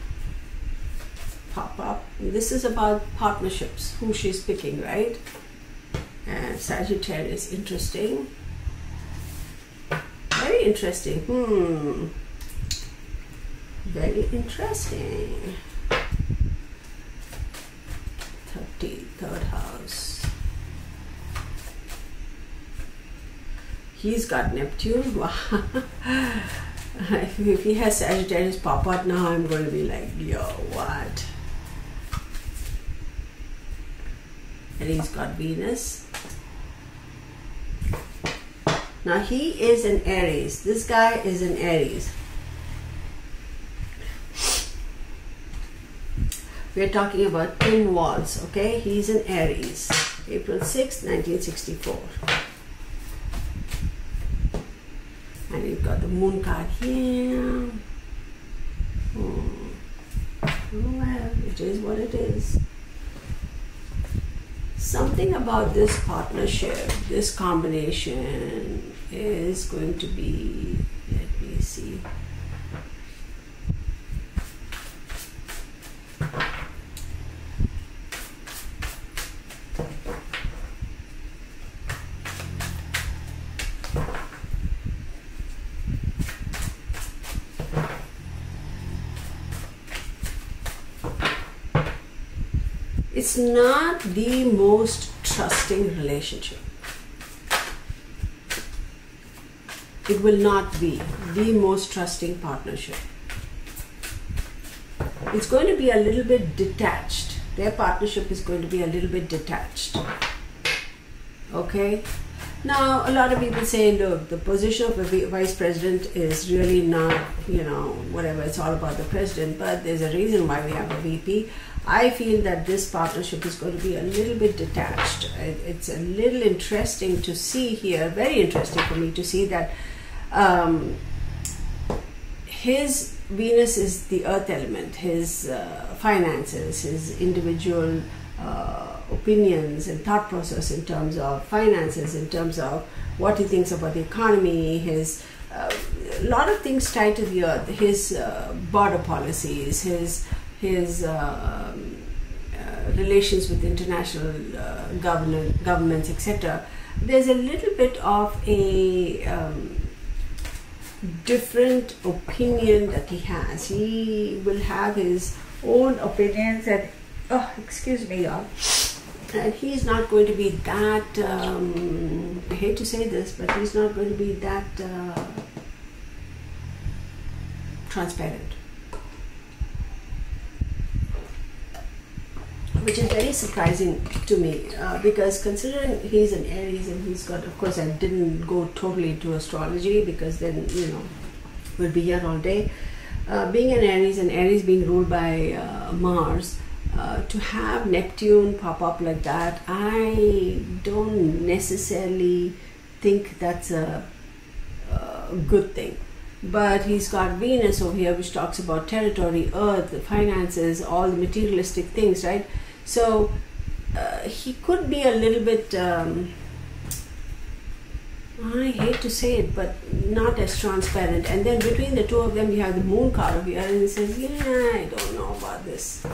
pop up. And this is about partnerships, who she's picking, right? And Sagittarius, interesting. Very interesting. Very interesting. 33rd house. He's got Neptune. Wow. If he has Sagittarius pop out now, I'm going to be like, yo, what? And he's got Venus. Now he is an Aries. This guy is an Aries. We're talking about Tim Walz, okay? He's an Aries. April 6, 1964. And you've got the Moon card here. Well, it is what it is. Something about this partnership, this combination is going to be, let me see. It's not the most trusting relationship. It will not be the most trusting partnership. It's going to be a little bit detached. Their partnership is going to be a little bit detached. Okay? Now, a lot of people say, look, the position of a vice president is really not, whatever, it's all about the president, but there's a reason why we have a VP. I feel that this partnership is going to be a little bit detached. It's a little interesting to see here, very interesting for me to see that his Venus is the earth element, his finances, his individual opinions and thought process in terms of finances, in terms of what he thinks about the economy, his a lot of things tied to the earth, his border policies, his relations with international governments, etc. There's a little bit of a different opinion that he has. He will have his own opinions, and excuse me, y'all. And he's not going to be that, I hate to say this, but he's not going to be that transparent. Which is very surprising to me, because considering he's an Aries and he's got, of course I didn't go totally into astrology because then, we'll be here all day. Being an Aries and Aries being ruled by Mars, to have Neptune pop up like that, I don't necessarily think that's a good thing. but he's got Venus over here, which talks about territory, earth, the finances, all the materialistic things, right? So he could be a little bit, I hate to say it, but not as transparent. And then between the two of them, you have the moon card over here, and he says, yeah, I don't know about this.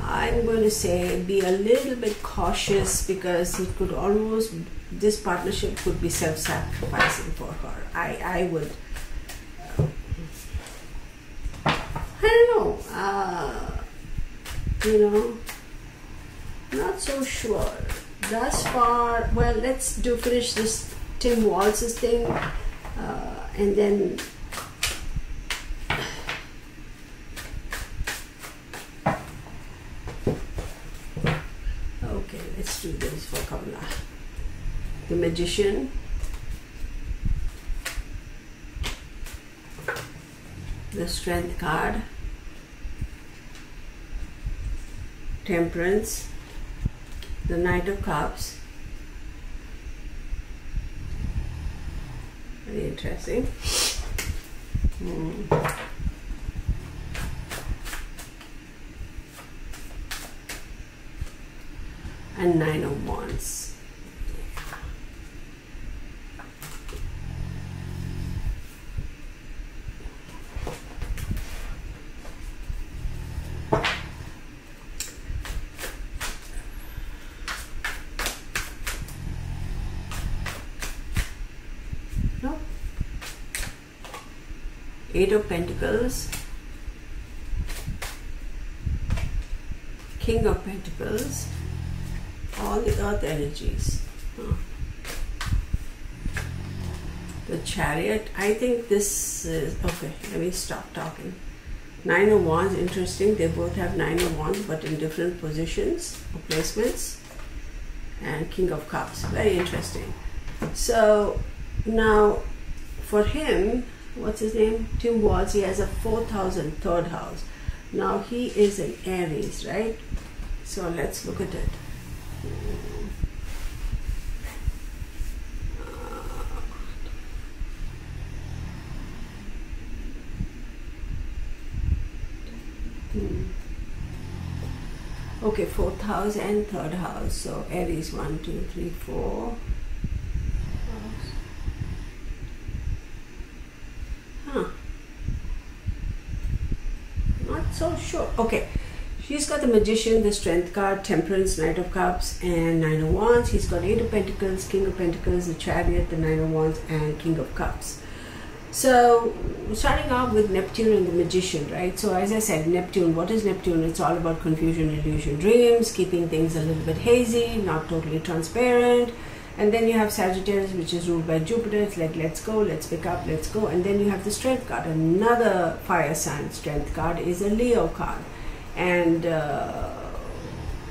I'm going to say be a little bit cautious, because it could almost, this partnership could be self-sacrificing for her. I would, I don't know, you know, not so sure. Thus far, well, let's finish this Tim Walz's thing, and then okay, let's do this for Kamala. The Magician, the Strength card, Temperance, the Knight of Cups. Very interesting. And Nine of Wands. Eight of Pentacles, King of Pentacles, all the earth energies. The Chariot, I think this is, okay, let me stop talking. Nine of Wands, interesting, they both have Nine of Wands but in different positions or placements. And King of Cups, very interesting. So now for him, what's his name? Tim Walz, he has a 4th house and 3rd house. Now he is an Aries, right? So let's look at it. Okay, 4th house and 3rd house. So Aries, 1, 2, 3, 4. Not so sure. Okay, she's got the Magician, the Strength card, Temperance, Knight of Cups, and Nine of Wands. He's got Eight of Pentacles, King of Pentacles, the Chariot, the Nine of Wands, and King of Cups. So starting off with Neptune and the Magician, right? So as I said, Neptune, what is Neptune? It's all about confusion, illusion, dreams, keeping things a little bit hazy, not totally transparent. And then you have Sagittarius, which is ruled by Jupiter. It's like, let's go, let's pick up, let's go. And then you have the Strength card. Another fire sign Strength card is a Leo card. And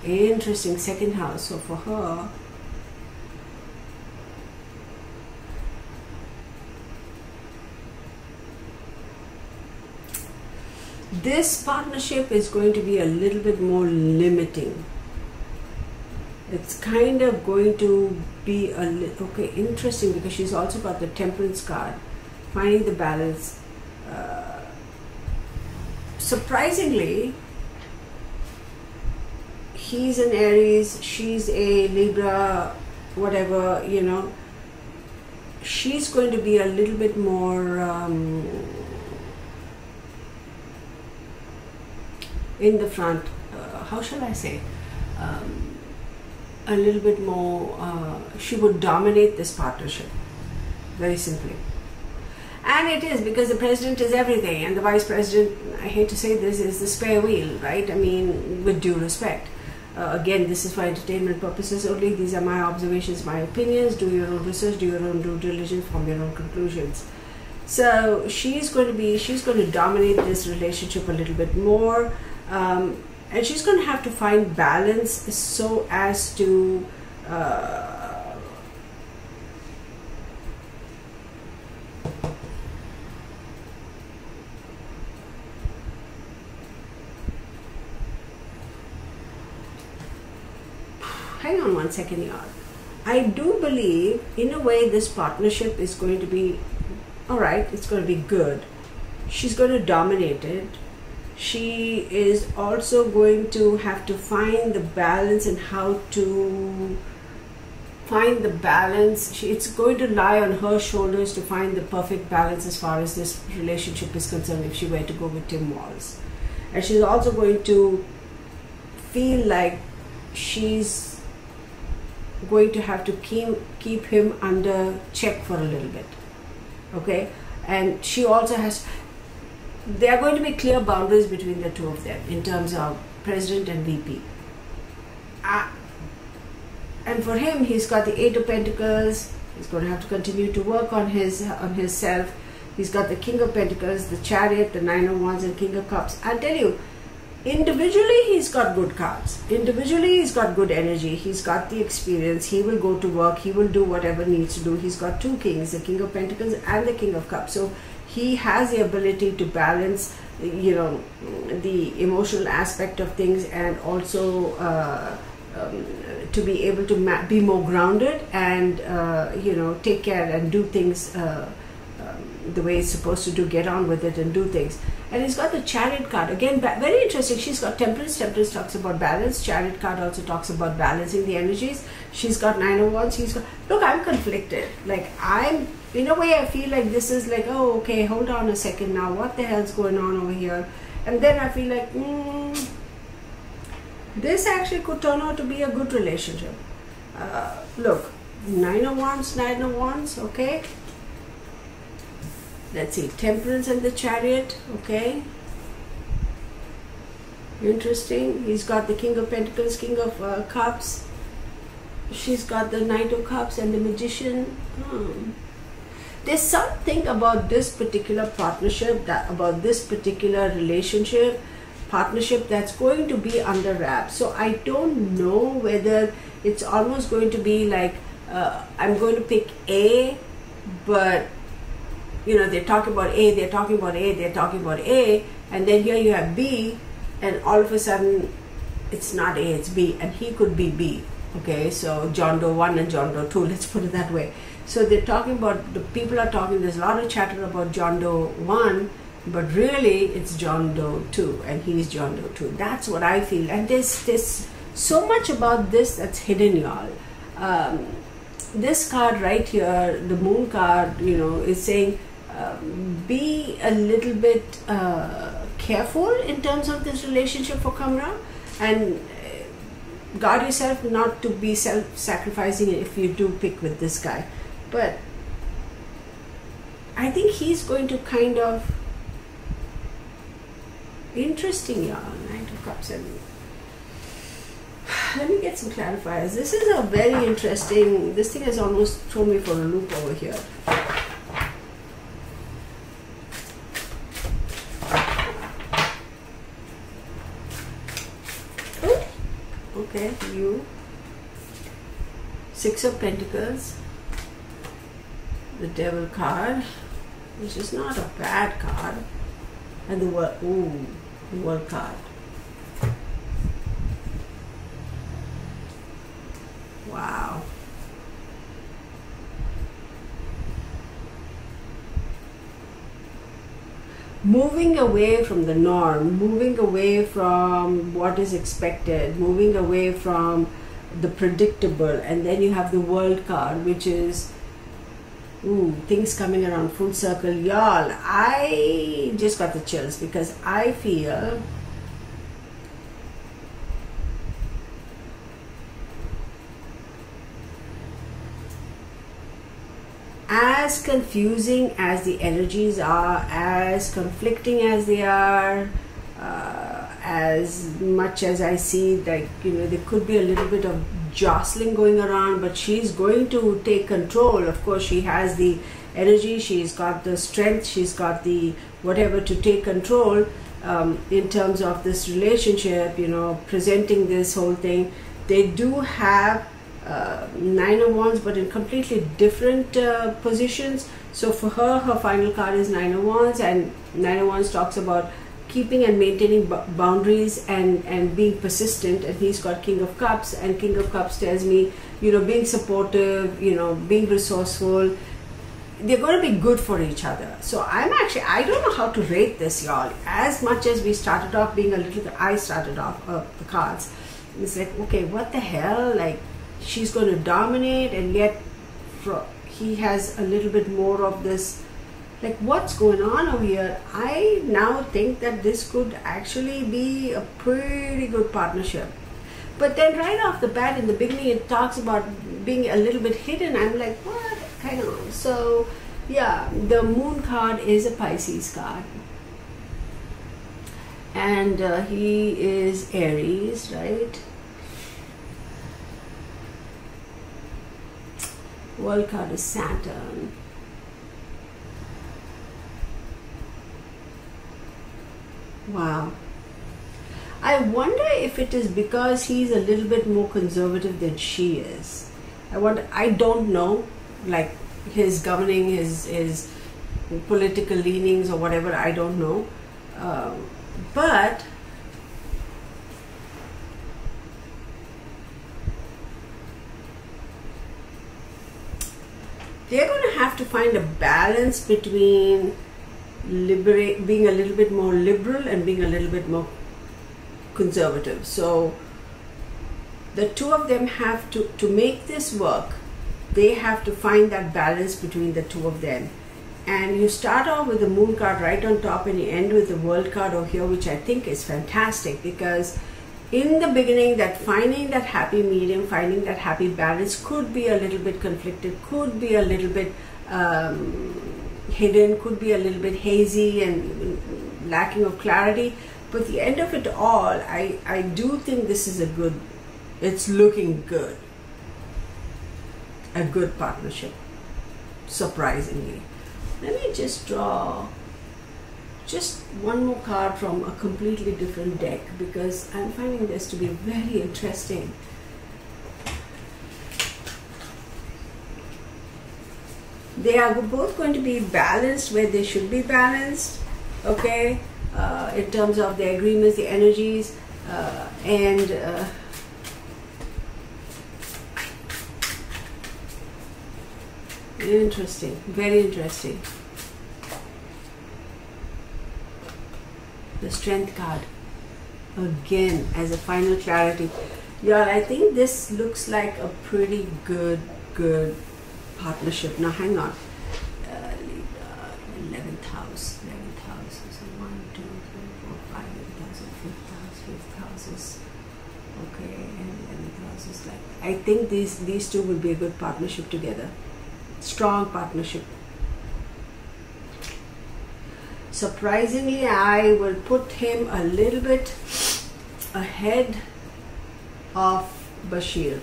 interesting, 2nd house. So for her, this partnership is going to be a little bit more limiting. It's kind of going to be a little, okay, interesting, because she's also got the Temperance card, finding the balance. Surprisingly, he's an Aries, she's a Libra, whatever, you know, she's going to be a little bit more in the front, how shall I say, a little bit more, she would dominate this partnership, very simply. And it is, because the president is everything, and the vice president, I hate to say this, is the spare wheel, right? I mean, with due respect. Again, this is for entertainment purposes only. These are my observations, my opinions. Do your own research, do your own due diligence, form your own conclusions. So she's going to dominate this relationship a little bit more. And she's going to have to find balance so as to hang on one second, y'all. I do believe, in a way, this partnership is going to be all right, it's going to be good. She's going to dominate it. She is also going to have to find the balance and how to find the balance. It's going to lie on her shoulders to find the perfect balance as far as this relationship is concerned if she were to go with Tim Walz. And she's also going to feel like she's going to have to keep him under check for a little bit. Okay? And she also has, there are going to be clear boundaries between the two of them in terms of president and VP. And for him, he's got the 8 of Pentacles. He's going to have to continue to work on his self. He's got the King of Pentacles, the Chariot, the 9 of Wands, and King of Cups. I'll tell you, individually he's got good cards. Individually he's got good energy. He's got the experience. He will go to work. He will do whatever needs to do. He's got 2 kings, the King of Pentacles and the King of Cups. So he has the ability to balance, you know, the emotional aspect of things, and also to be able to be more grounded and you know, take care and do things the way it's supposed to do, get on with it and do things. And he's got the Chariot card. Again, very interesting. She's got Temperance. Temperance talks about balance. Chariot card also talks about balancing the energies. She's got 9 of Wands. He's got, look, I'm conflicted. Like, I'm, in a way, I feel like this is like, oh, okay, hold on a second now. What the hell's going on over here? And then I feel like, this actually could turn out to be a good relationship. Look, 9 of Wands, 9 of Wands, okay? Let's see, Temperance and the Chariot, okay? Interesting. He's got the King of Pentacles, King of Cups. She's got the Knight of Cups and the Magician. There's something about this particular partnership, about this particular relationship, partnership that's going to be under wraps. So I don't know whether it's almost going to be like, I'm going to pick A, but you know, they're talking about A, they're talking about A, they're talking about A, and then here you have B, and all of a sudden it's not A, it's B, and he could be B. Okay, so John Doe 1 and John Doe 2, let's put it that way. So they're talking about, the people are talking, there's a lot of chatter about John Doe 1, but really it's John Doe 2, and he's John Doe 2. That's what I feel. And there's so much about this that's hidden, y'all. This card right here, the Moon card, you know, is saying be a little bit careful in terms of this relationship for Kamala, and guard yourself not to be self-sacrificing if you do pick with this guy. But I think he's going to kind of, interesting, y'all. Knight of Cups. And let me get some clarifiers. This is a very interesting, this thing has almost thrown me for a loop over here. Oh, okay, you. 6 of Pentacles. The Devil card, which is not a bad card. And the World, ooh, the World card. Wow. Moving away from the norm, moving away from what is expected, moving away from the predictable. And then you have the World card, which is, ooh, things coming around full circle. Y'all, I just got the chills because I feel as confusing as the energies are, as conflicting as they are, as much as I see, like, you know, there could be a little bit of jostling going around, but she's going to take control. Of course, she has the energy, she's got the strength, she's got the whatever to take control in terms of this relationship, you know, presenting this whole thing. They do have 9 of Wands, but in completely different positions. So for her, her final card is 9 of Wands, and 9 of Wands talks about keeping and maintaining boundaries and being persistent. And he's got King of Cups, and King of Cups tells me, you know, being supportive, you know, being resourceful. they're going to be good for each other. So I don't know how to rate this, y'all. As much as we started off being a little, I started off the cards. It's like, okay, what the hell? Like, she's going to dominate, and yet he has a little bit more of this. Like, what's going on over here? I now think that this could actually be a pretty good partnership. But then right off the bat, in the beginning, it talks about being a little bit hidden. I'm like, what? Hang on. So, yeah, the moon card is a Pisces card. And he is Aries, right? World card is Saturn. Wow. I wonder if it is because he's a little bit more conservative than she is. I don't know, like his governing, his political leanings or whatever, I don't know. But they're going to have to find a balance between being a little bit more liberal and being a little bit more conservative. So the two of them have to make this work. They have to find that balance between the two of them. And you start off with the moon card right on top, and you end with the world card over here, which I think is fantastic, because in the beginning, that finding that happy medium, finding that happy balance could be a little bit conflicted, could be a little bit hidden, could be a little bit hazy and lacking of clarity. But the end of it all, I do think this is it's looking good. A good partnership, surprisingly. Let me just draw just one more card from a completely different deck, because I'm finding this to be very interesting. They are both going to be balanced where they should be balanced, okay, in terms of the agreements, the energies, and interesting, very interesting. The Strength card again as a final clarity. Yeah, I think this looks like a pretty good partnership. Now hang on. 11th house. So 1, 2, 3, 4, 5, 5th house is okay, and 11th house is like, I think these two will be a good partnership together. Strong partnership. Surprisingly, I will put him a little bit ahead of Bashir.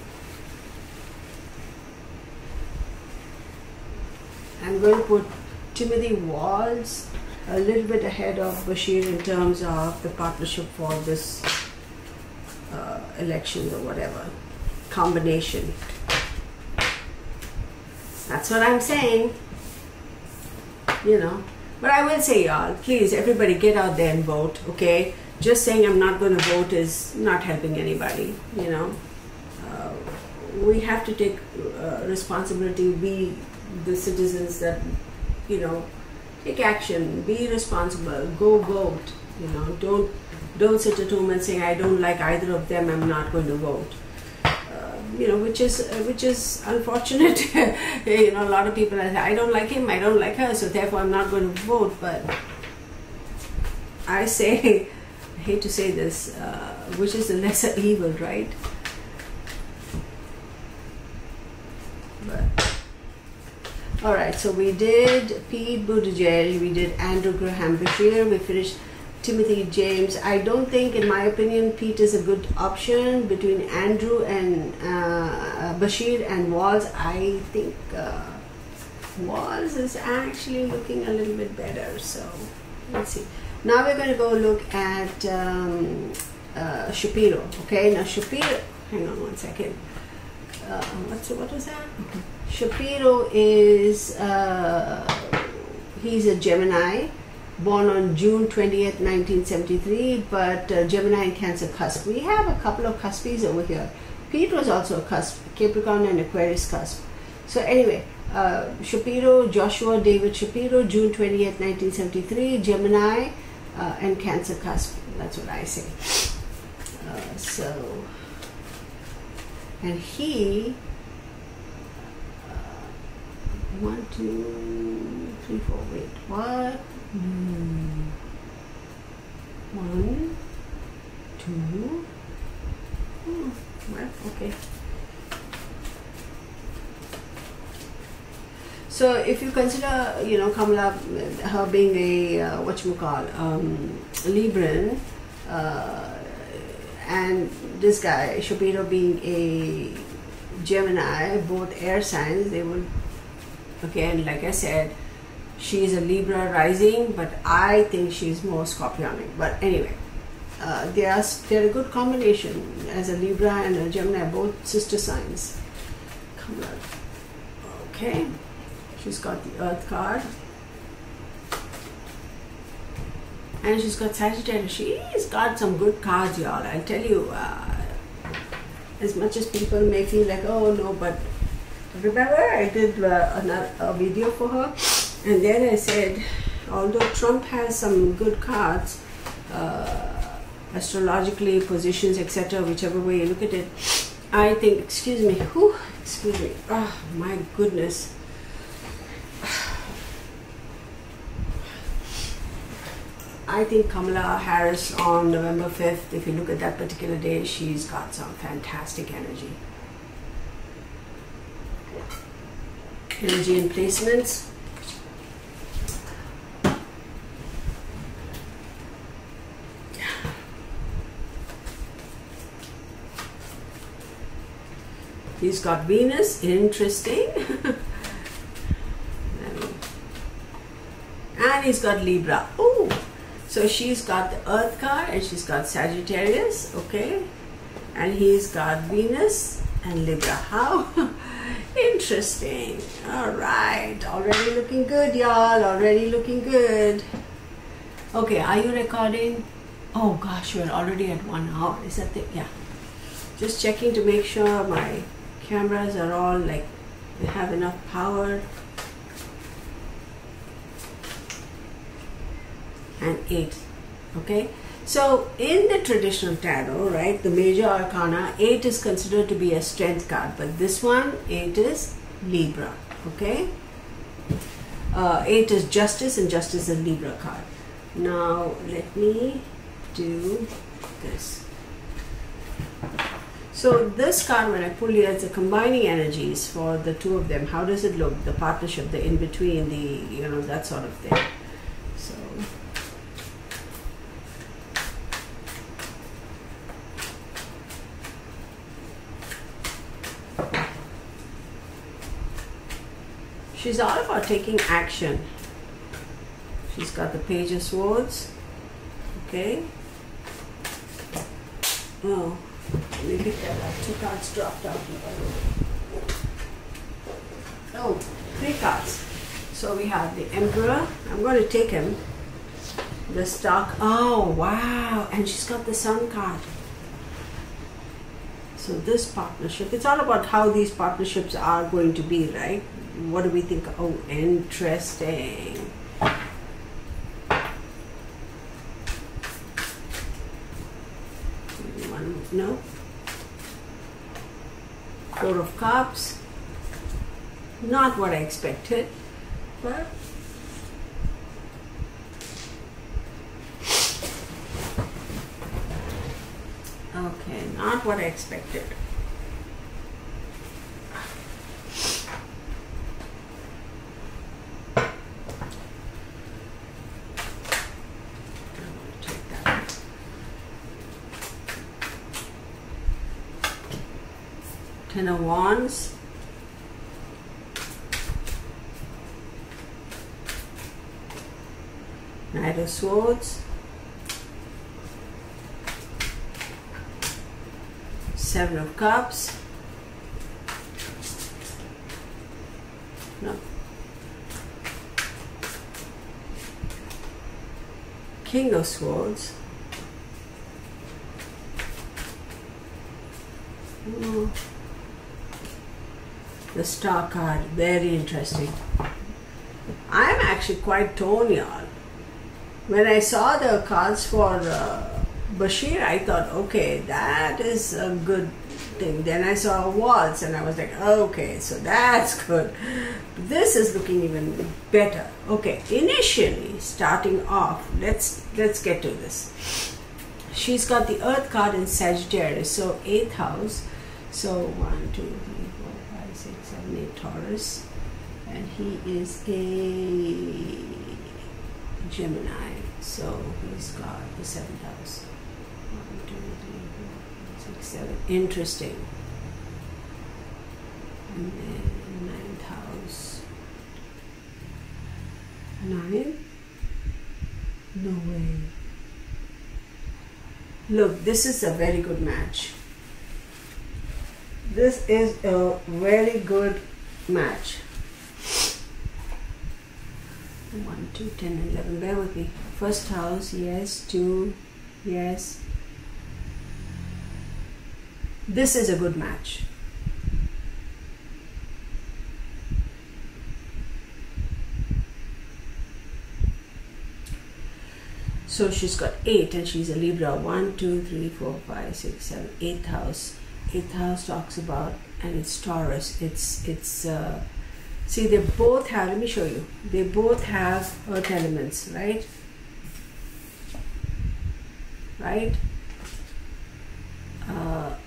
I'm going to put Timothy Walls a little bit ahead of Bashir in terms of the partnership for this election or whatever combination. That's what I'm saying, you know. But I will say, y'all, please, everybody get out there and vote, okay? Just saying I'm not going to vote is not helping anybody, you know. We have to take responsibility, be the citizens that, you know, take action, be responsible, go vote, you know. Don't sit at home and say, I don't like either of them, I'm not going to vote. You know, which is unfortunate. You know, a lot of people say, I don't like him, I don't like her, so therefore I'm not going to vote. But I say, I hate to say this, which is the lesser evil, right? But all right, so we did Pete Buttigieg, we did Andrew Graham Bashir, we finished Timothy James. I don't think, in my opinion, Pete is a good option between Andrew and Bashir and Walls. I think Walls is actually looking a little bit better. So let's see. Now we're going to go look at Shapiro. Okay, now Shapiro. Hang on one second. What was that? Shapiro is he's a Gemini, born on June 20th, 1973, but Gemini and Cancer cusp. We have a couple of cuspies over here. Pete was also a cusp, Capricorn and Aquarius cusp. So anyway, Shapiro, Joshua David Shapiro, June 20th, 1973, Gemini and Cancer cusp. That's what I say. So, and he, 1, 2, 3, 4, wait, what? 1, 2, well, okay. So if you consider, you know, Kamala, her being a Libran, and this guy Shapiro being a Gemini, both air signs, they would, again, like I said, she is a Libra rising, but I think she's more Scorpionic. But anyway, they're a good combination as a Libra and a Gemini, both sister signs. Kamala. Okay. She's got the Earth card. And she's got Sagittarius. She's got some good cards, y'all. I'll tell you, as much as people may feel like, oh no, but remember I did a video for her, and then I said, although Trump has some good cards, astrologically, positions, etc., whichever way you look at it, I think, excuse me, oh my goodness. I think Kamala Harris on November 5th, if you look at that particular day, she's got some fantastic energy. Energy and placements. He's got Venus, interesting. And he's got Libra. Oh! So she's got the Earth card and she's got Sagittarius, okay? And he's got Venus and Libra. How interesting. All right, already looking good, y'all. Already looking good. Okay, are you recording? Oh gosh, we're already at 1 hour. Is that the, yeah. Just checking to make sure my cameras are all like, they have enough power. And 8, okay? So in the traditional tarot, right, the major arcana, 8 is considered to be a strength card, but this one, 8 is Libra, okay? 8 is justice, and justice is a Libra card. Now let me do this. So this card, when I pull here, it's the combining energies for the two of them. How does it look? The partnership, the in-between, the, you know, that sort of thing. So she's all about taking action. She's got the Page of Swords. Okay. Oh, let me pick that up. 2 cards dropped out. Oh, 3 cards. So we have the Emperor. I'm going to take him. The Stock. Oh, wow. And she's got the Sun card. So this partnership, it's all about how these partnerships are going to be, right? What do we think? Oh, interesting. No. 4 of Cups. Not what I expected, but okay, not what I expected. Ten of Wands, Knight of Swords, 7 of Cups, no, King of Swords, The Star card, very interesting. I'm actually quite torn, y'all. When I saw the cards for Bashir, I thought, okay, that is a good thing. Then I saw a waltz and I was like, okay, so that's good. This is looking even better. Okay, initially starting off, let's get to this. She's got the Earth card in Sagittarius, so 8th house. So 1, 2, 3, 4, 5, 6, 7, 8 Taurus, and he is a Gemini, so he's got the 7th house. 1, 2, 3, 4, 5, 6, 7. Interesting. And then 9th house. 9? No way. Look, this is a very good match. This is a very good match. 1, 2, 10, 11. Bear with me. First house, yes. 2, yes. This is a good match. So she's got 8 and she's a Libra. 1, 2, 3, 4, 5, 6, 7, 8th house. 8th house talks about, and it's Taurus. It's see, they both have, let me show you. They both have earth elements, right? Right?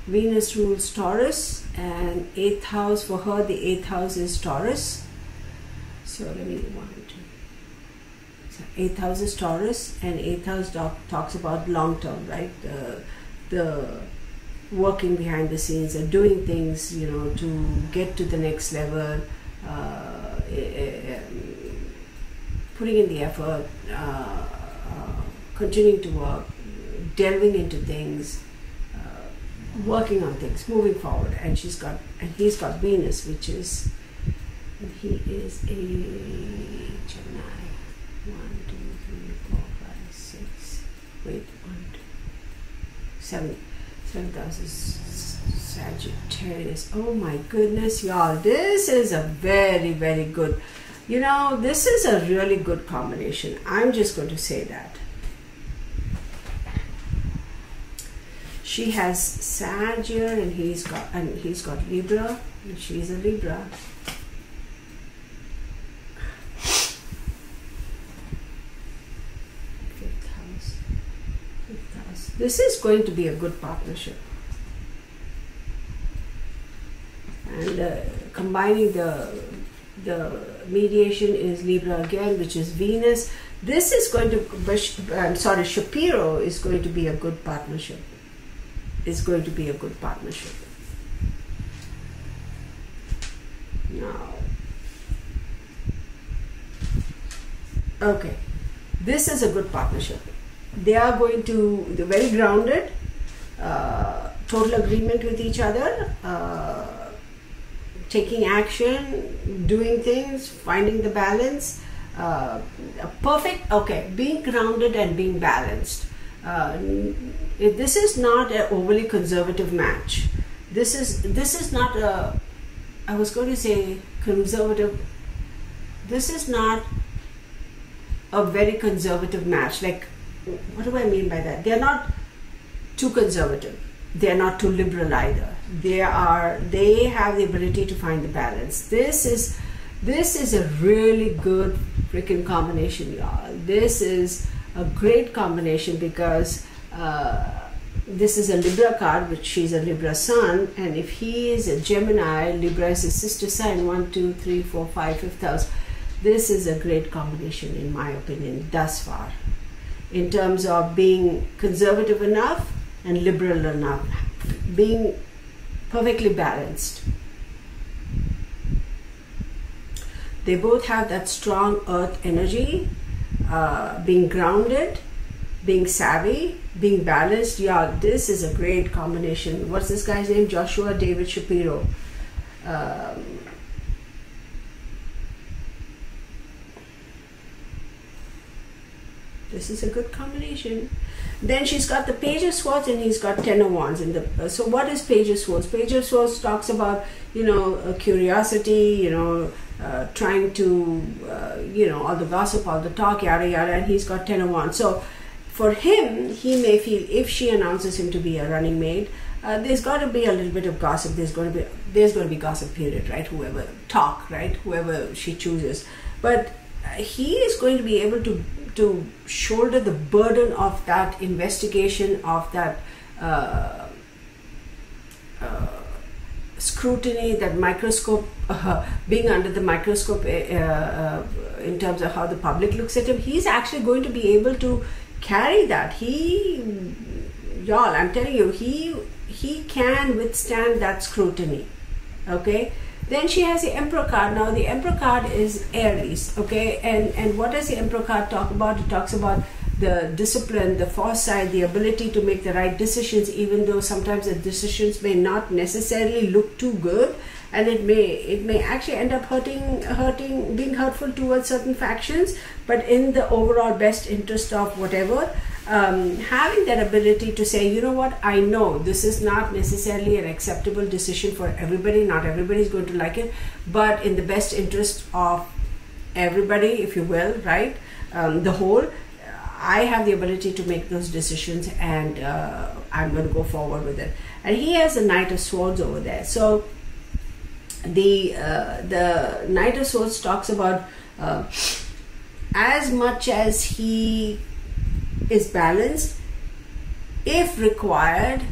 Venus rules Taurus, and 8th house for her, the 8th house is Taurus. So let me 1, 2. So 8th house is Taurus, and 8th house talks about long term, right? The working behind the scenes and doing things, you know, to get to the next level, putting in the effort, continuing to work, delving into things, working on things, moving forward. And he's got Venus, which is, and he is a Gemini. 1, 2, 3, 4, 5, 6. Wait, 1, 2, 7. 7,000 Sagittarius. Oh my goodness, y'all. This is a very, very good, you know, this is a really good combination. I'm just going to say that. She has Sag here, and he's got Libra, and she's a Libra. This is going to be a good partnership. And combining the mediation is Libra again, which is Venus. This is going to, I'm sorry, Shapiro is going to be a good partnership. It's going to be a good partnership. Now, okay, this is a good partnership. They are going to, they're very grounded, total agreement with each other, taking action, doing things, finding the balance, perfect, okay, being grounded and being balanced. This is not an overly conservative match. This is not a, I was going to say conservative, this is not a very conservative match. Like, what do I mean by that? They're not too conservative. They're not too liberal either. They have the ability to find the balance. This is a really good freaking combination, y'all. This is a great combination because this is a Libra card, which she's a Libra sun, and if he is a Gemini, Libra is his sister sign. 1, 2, 3, 4, 5, 5th house. This is a great combination, in my opinion, thus far, in terms of being conservative enough and liberal enough, being perfectly balanced. They both have that strong earth energy, being grounded, being savvy, being balanced. Yeah, this is a great combination. What's this guy's name? Joshua David Shapiro. This is a good combination. Then she's got the Page of Swords, and he's got Ten of Wands. So what is Page of Swords? Page of Swords talks about, curiosity, trying to, all the gossip, all the talk, yada yada, and he's got Ten of Wands. So for him, he may feel if she announces him to be a running mate, there's got to be a little bit of gossip. There's going to be gossip period, right? Whoever she chooses, but he is going to be able to shoulder the burden of that investigation, of that scrutiny, that microscope, being under the microscope in terms of how the public looks at him. He's actually going to be able to carry that. Y'all, I'm telling you, he can withstand that scrutiny. Okay. Then she has the Emperor card. Now the Emperor card is Aries, okay? And what does the Emperor card talk about? It talks about the discipline, the foresight, the ability to make the right decisions, even though sometimes the decisions may not necessarily look too good, and it may actually end up being hurtful towards certain factions, but in the overall best interest of whatever. Having that ability to say, you know what, I know this is not necessarily an acceptable decision for everybody, not everybody is going to like it, but in the best interest of everybody, if you will, right, the whole, I have the ability to make those decisions, and I'm going to go forward with it. And he has the Knight of Swords over there. So the Knight of Swords talks about as much as he is balanced, if required,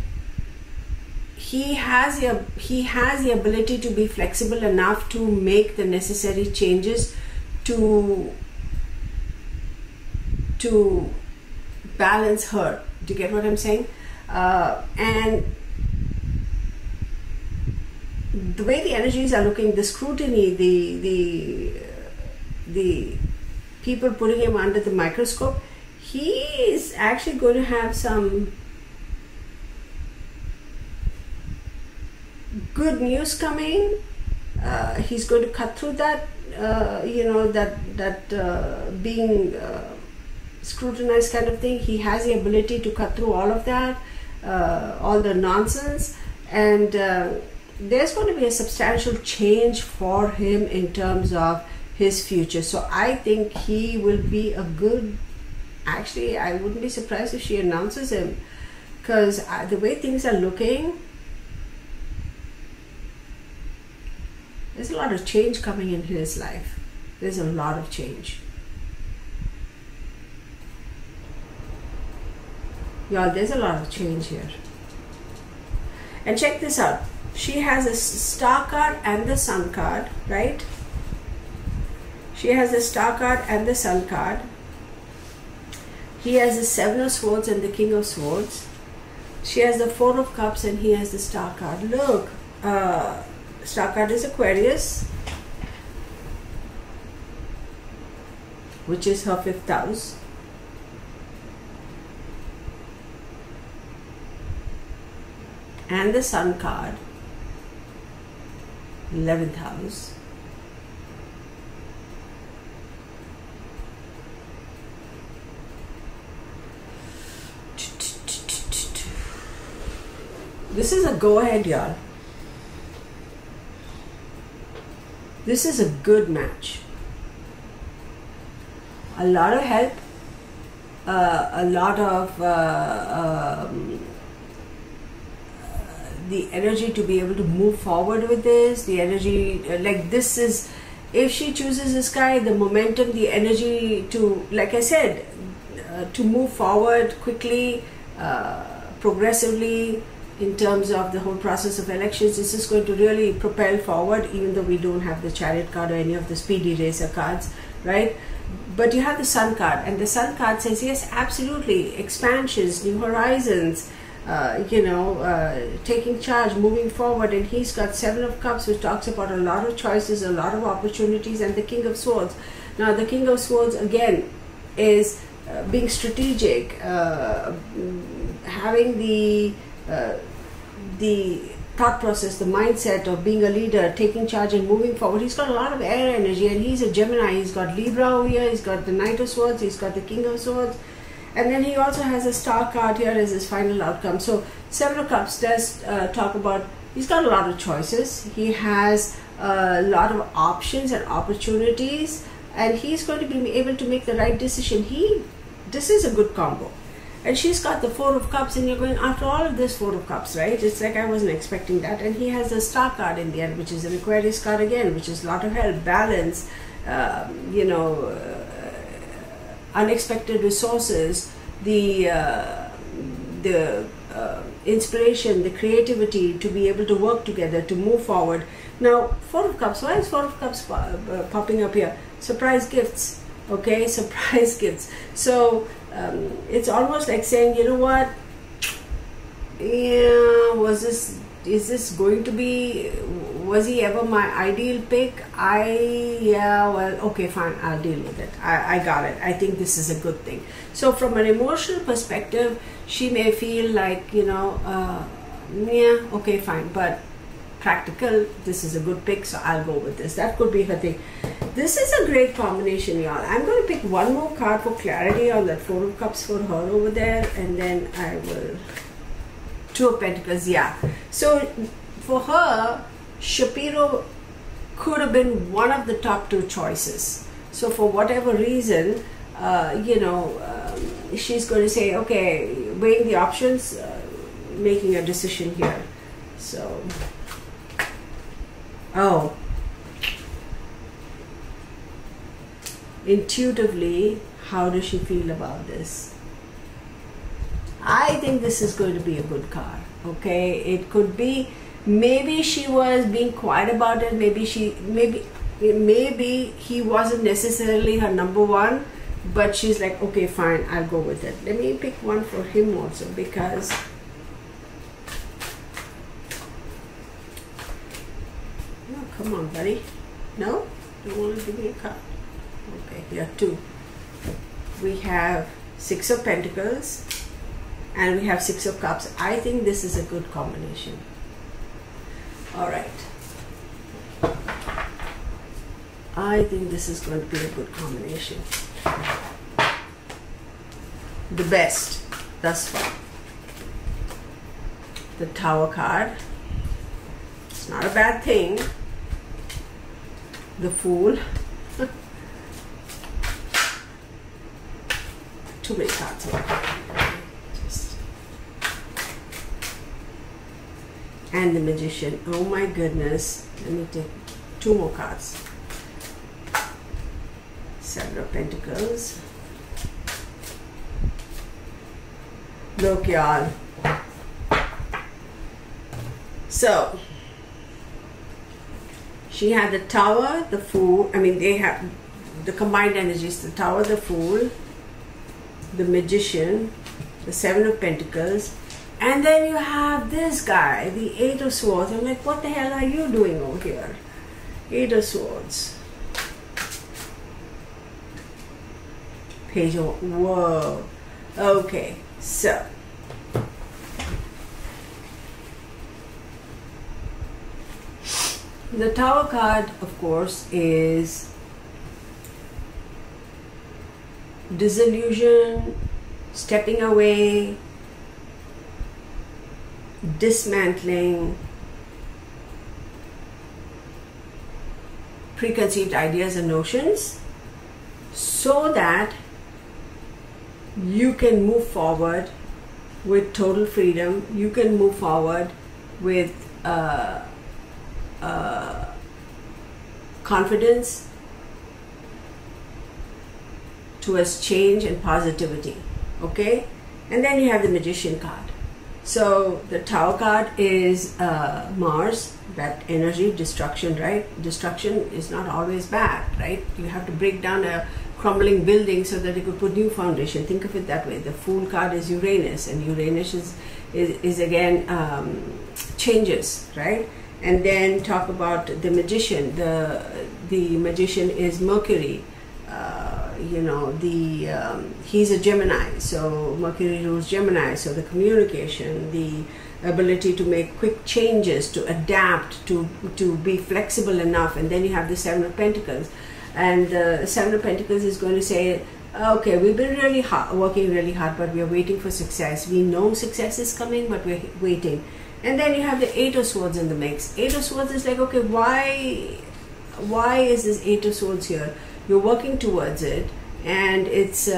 he has the ability to be flexible enough to make the necessary changes to balance her. Do you get what I'm saying? And the way the energies are looking, the scrutiny, the people putting him under the microscope, he is actually going to have some good news coming. He's going to cut through that, being scrutinized kind of thing. He has the ability to cut through all of that, all the nonsense, and there's going to be a substantial change for him in terms of his future. So I think he will be a good, actually I wouldn't be surprised if she announces him, because the way things are looking, there's a lot of change coming in his life. There's a lot of change. Y'all, there's a lot of change here. And check this out. She has a Star card and the Sun card, right? She has the Star card and the Sun card. He has the Seven of Swords and the King of Swords. She has the Four of Cups and he has the Star card. Look, Star card is Aquarius, which is her 5th house. And the Sun card, 11th house. This is a go-ahead, y'all. This is a good match. A lot of help, a lot of the energy to be able to move forward with this, the energy, like this is, if she chooses this guy, the momentum, the energy to, like I said, to move forward quickly, progressively, in terms of the whole process of elections. This is going to really propel forward, even though we don't have the Chariot card or any of the Speedy Racer cards, right? But you have the Sun card, and the Sun card says, yes, absolutely, expansions, new horizons, taking charge, moving forward. And he's got Seven of Cups, which talks about a lot of choices, a lot of opportunities, and the King of Swords. Now the King of Swords again is being strategic, having the thought process, the mindset of being a leader, taking charge and moving forward. He's got a lot of air energy, and he's a Gemini. He's got Libra over here, he's got the Knight of Swords, he's got the King of Swords, And then he also has a star card here as his final outcome. So Seven of Cups does talk about, he's got a lot of choices. He has a lot of options and opportunities, and he's going to be able to make the right decision. This is a good combo. And she's got the Four of Cups, and you're going, after all of this, Four of Cups, right? It's like I wasn't expecting that. And he has the Star card in the end, which is an Aquarius card again, which is a lot of help, balance, you know, unexpected resources, the inspiration, the creativity to be able to work together, to move forward. Now, Four of Cups, why is Four of Cups popping up here? Surprise gifts, okay? Surprise gifts. So, it's almost like saying, you know what, yeah, is this going to be, was he ever my ideal pick? Yeah, well, okay, fine, I'll deal with it. I got it. I think this is a good thing. So from an emotional perspective, she may feel like, you know, yeah, okay, fine, but practical, this is a good pick, so I'll go with this. That could be her thing. This is a great combination, y'all. I'm going to pick one more card for clarity on that Four of Cups for her over there, and then I will... Two of Pentacles, yeah. So for her, Shapiro could have been one of the top two choices. So for whatever reason, you know, she's going to say, okay, weighing the options, making a decision here. So, oh, intuitively, how does she feel about this? I think this is going to be a good card, okay? It could be, maybe she was being quiet about it, maybe he wasn't necessarily her number one, but she's like, okay, fine, I'll go with it. Let me pick one for him also, because oh, come on, buddy. No? Don't want to give me a card. Okay, here, two. We have Six of Pentacles, and we have Six of Cups. I think this is a good combination. All right. I think this is going to be a good combination. The best thus far. The Tower card. It's not a bad thing. The Fool. Too many cards here. And the Magician. Oh my goodness. Let me take two more cards. Seven of Pentacles. Look, y'all. So, she had the Tower, the Fool. I mean, they have the combined energies. The Tower, the Fool, the Magician, the Seven of Pentacles. And then you have this guy, the Eight of Swords. I'm like, what the hell are you doing over here? Eight of Swords. Page of... Whoa. Okay, so. The Tower card, of course, is disillusion, stepping away, dismantling preconceived ideas and notions so that you can move forward with total freedom. You can move forward with confidence towards change and positivity. Okay? And then you have the Magician card. So the Tower card is Mars, that energy, destruction, right? Destruction is not always bad, right? You have to break down a crumbling building so that you could put new foundation. Think of it that way. The Fool card is Uranus, and Uranus is again changes, right? And then talk about the Magician. The Magician is Mercury. You know, he's a Gemini, so Mercury rules Gemini, so the communication, the ability to make quick changes, to adapt, to be flexible enough. And then you have the Seven of Pentacles, and the Seven of Pentacles is going to say, okay, we've been really hard, working really hard, but we are waiting for success. We know success is coming, but we're waiting. And then you have the Eight of Swords in the mix. Eight of Swords is like, okay, why is this Eight of Swords here? You're working towards it, and it's you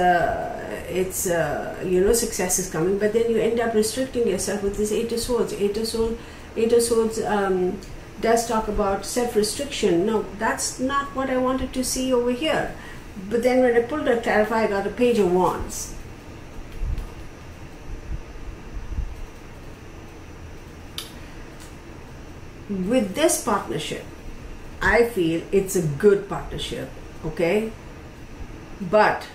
know, success is coming, but then you end up restricting yourself with this Eight of Swords. Eight of Swords does talk about self-restriction. No, that's not what I wanted to see over here. But then when I pulled a clarify, I got a Page of Wands. With this partnership, I feel it's a good partnership, okay? But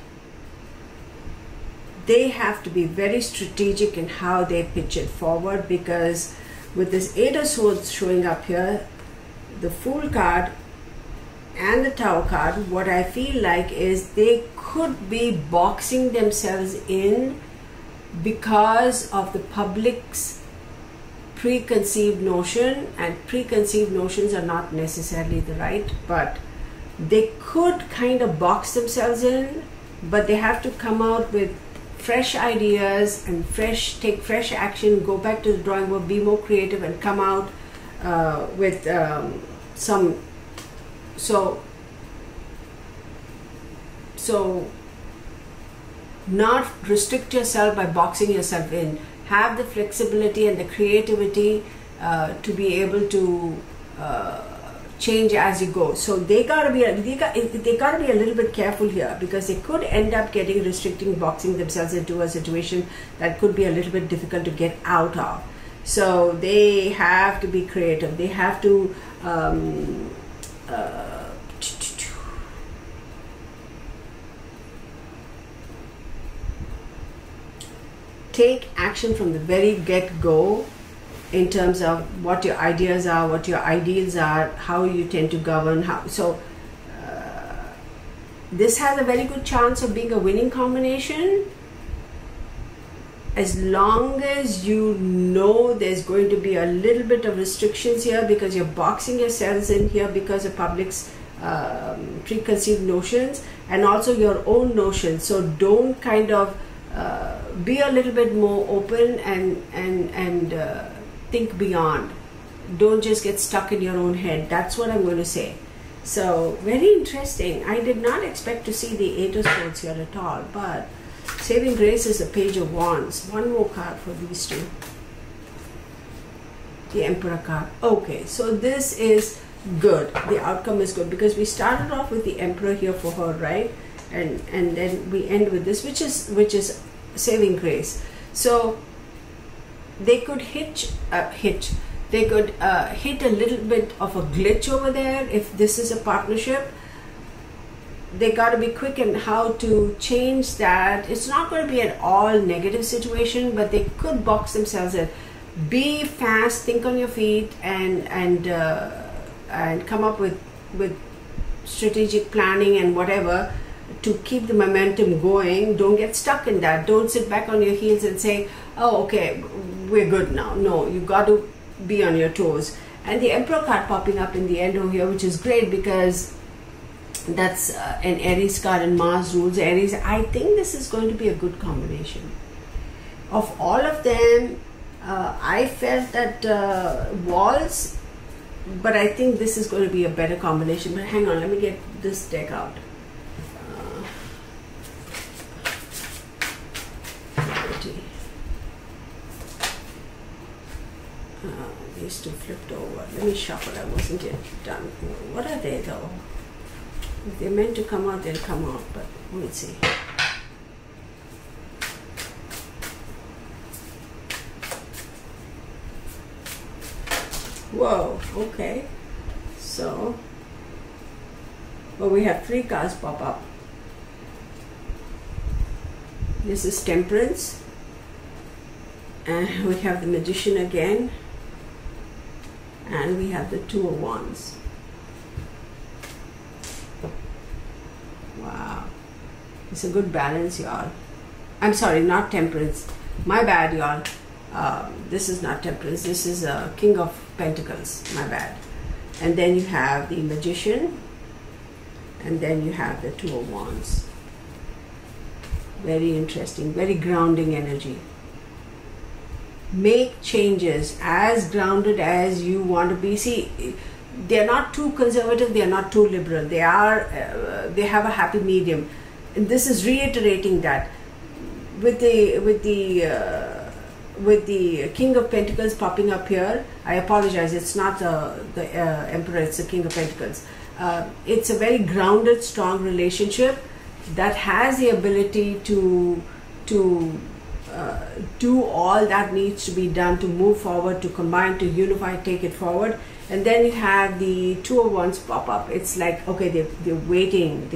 they have to be very strategic in how they pitch it forward, because with this Eight of Swords showing up here, the Fool card and the Tower card, what I feel like is they could be boxing themselves in because of the public's preconceived notion, and preconceived notions are not necessarily the right, but they could kind of box themselves in, but they have to come out with fresh ideas and take fresh action, go back to the drawing board, be more creative, and come out with some so not restrict yourself by boxing yourself in. Have the flexibility and the creativity to be able to change as you go. So they gotta be a little bit careful here, because they could end up getting boxing themselves into a situation that could be a little bit difficult to get out of. So they have to be creative. They have to take action from the very get-go in terms of what your ideas are, what your ideals are, how you tend to govern. This has a very good chance of being a winning combination, as long as you know there's going to be a little bit of restrictions here, because you're boxing yourselves in here because of public's preconceived notions and also your own notions. So don't kind of be a little bit more open and think beyond. Don't just get stuck in your own head. That's what I'm going to say. So very interesting. I did not expect to see the Eight of Swords here at all, but saving grace is the Page of Wands. One more card for these two. The Emperor card. Okay, so this is good. The outcome is good, because we started off with the Emperor here for her, right? And then we end with this, which is saving grace. So they could hit a little bit of a glitch over there. If this is a partnership, they got to be quick in how to change that. It's not going to be an all negative situation, but they could box themselves in. Be fast, think on your feet, and come up with strategic planning and whatever to keep the momentum going. Don't get stuck in that. Don't sit back on your heels and say, oh, okay, we're good now. No, you got to be on your toes. And the Emperor card popping up in the end over here, which is great, because that's an Aries card, and Mars rules Aries. I think this is going to be a good combination. Of all of them, I felt that Walls, but I think this is going to be a better combination. But hang on, let me get this deck out. These two flipped over. Let me shuffle. I wasn't yet done. What are they though? If they're meant to come out, they'll come out, but we'll see. Whoa, okay. So, well, we have three cards pop up. This is Temperance, and we have the Magician again, and we have the Two of Wands. Wow, it's a good balance, y'all. I'm sorry, not Temperance. My bad, y'all. This is not Temperance. This is King of Pentacles. My bad. And then you have the Magician, and then you have the Two of Wands. Very interesting, very grounding energy. Make changes as grounded as you want to be. See, they're not too conservative, they're not too liberal. They have a happy medium. And this is reiterating that. With the King of Pentacles popping up here, I apologize, it's not the Emperor, it's the King of Pentacles. It's a very grounded, strong relationship that has the ability to do all that needs to be done to move forward, to combine, to unify, take it forward. And then you have the Two of Wands pop up. It's like, okay, they're waiting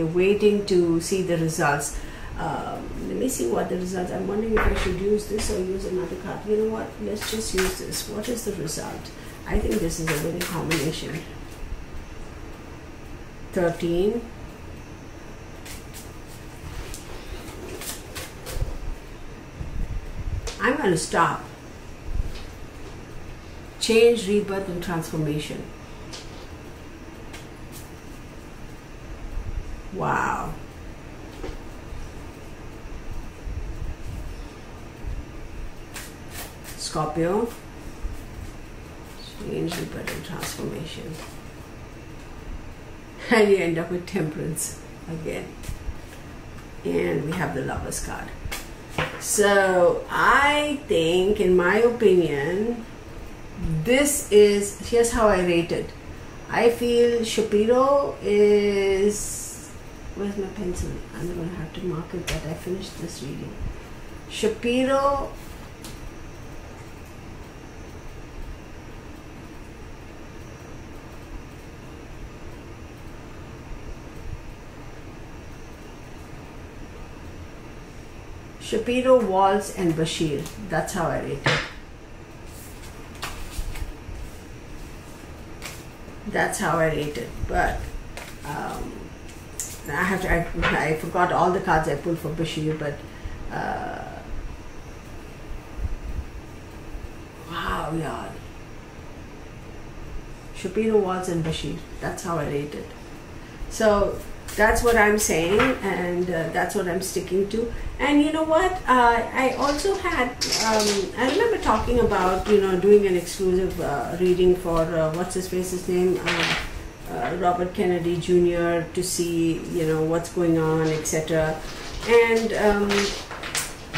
to see the results. Let me see what the results. I'm wondering if I should use this or use another card. You know what? Let's just use this. What is the result? I think this is a winning combination. 13. I'm going to stop. Change, rebirth, and transformation. Wow. Scorpio. Change, rebirth, and transformation. And you end up with Temperance again. And we have the Lovers card. So I think, in my opinion, here's how I rate it. I feel Shapiro is, where's my pencil? I'm going to have to mark it that I finished this reading. Shapiro Waltz, and Bashir. That's how I rate it. That's how I rate it. But I forgot all the cards I pulled for Bashir, but wow, yeah. Shapiro, Waltz, and Bashir. That's how I rate it. So that's what I'm saying, and that's what I'm sticking to. And you know what? I also had, I remember talking about, doing an exclusive reading for, what's his face's name? Robert Kennedy Jr. to see, what's going on, etc. And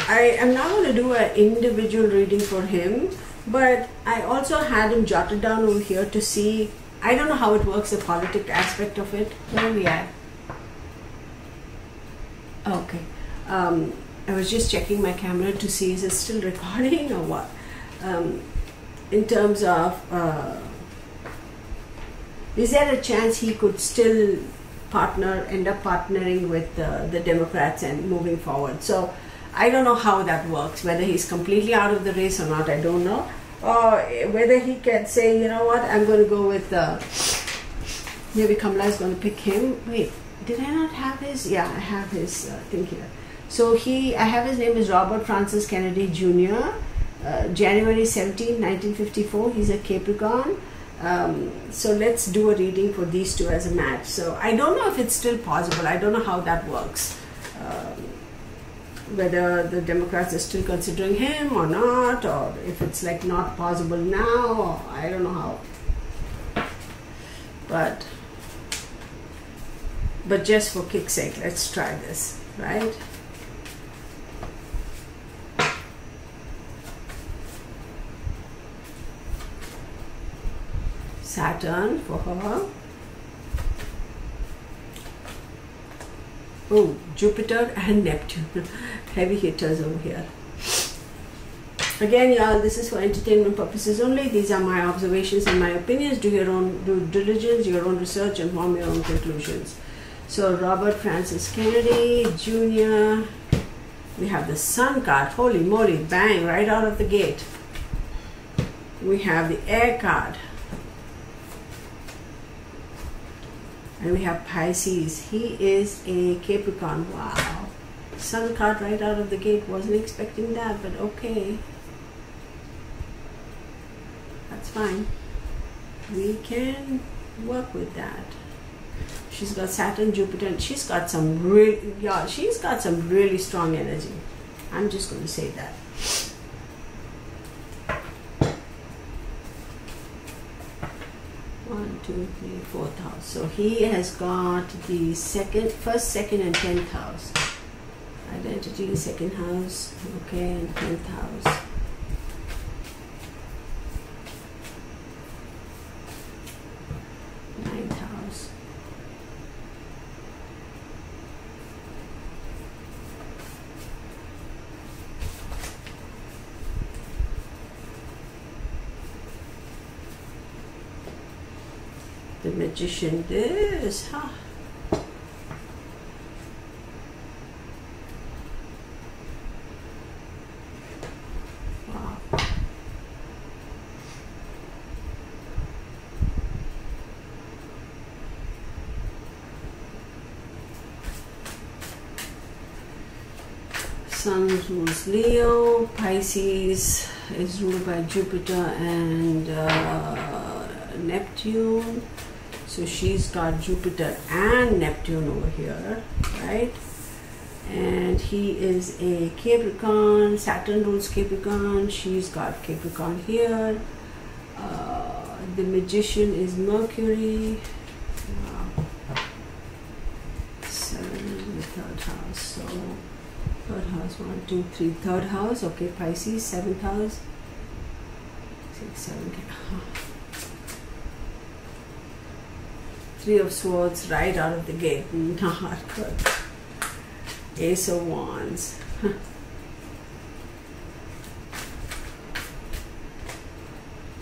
I am not going to do an individual reading for him, but I also had him jotted down over here to see, I don't know how it works, the politic aspect of it. Where are we at? Okay. I was just checking my camera to see is it still recording or what. In terms of, is there a chance he could still end up partnering with the Democrats and moving forward? So I don't know how that works, whether he's completely out of the race or not, I don't know. Or whether he can say, you know what, I'm going to go with, maybe Kamala is going to pick him. Wait, did I not have his? Yeah, I have his thing here. So I have his name is Robert Francis Kennedy Jr., January 17, 1954. He's a Capricorn. So let's do a reading for these two as a match. So I don't know if it's still possible. I don't know how that works. Whether the Democrats are still considering him or not, or if it's like not possible now, or I don't know how. But just for kick's sake, let's try this, right? Saturn for her. Oh, Jupiter and Neptune. Heavy hitters over here. Again, y'all, this is for entertainment purposes only. These are my observations and my opinions. Do your own due diligence, your own research, and form your own conclusions. So, Robert Francis Kennedy Jr. We have the Sun card. Holy moly, bang, right out of the gate. We have the Air card. And we have Pisces. He is a Capricorn. Wow. Sun card right out of the gate. Wasn't expecting that, but okay. That's fine. We can work with that. She's got Saturn, Jupiter, and she's got some really strong energy. I'm just going to say that. One, two, three, fourth house. So he has got the first, second, and 10th house. Identity, second house, okay, and 10th house. The Magician, this, huh? Wow. Sun rules Leo, Pisces is ruled by Jupiter and Neptune. So she's got Jupiter and Neptune over here, right? And he is a Capricorn. Saturn rules Capricorn. She's got Capricorn here. The Magician is Mercury. Wow. 7 in the third house. So third house, 1, 2, 3. Third house, okay. Pisces, 7th house. 6, 7. Three of Swords right out of the gate. Not good. Ace of Wands.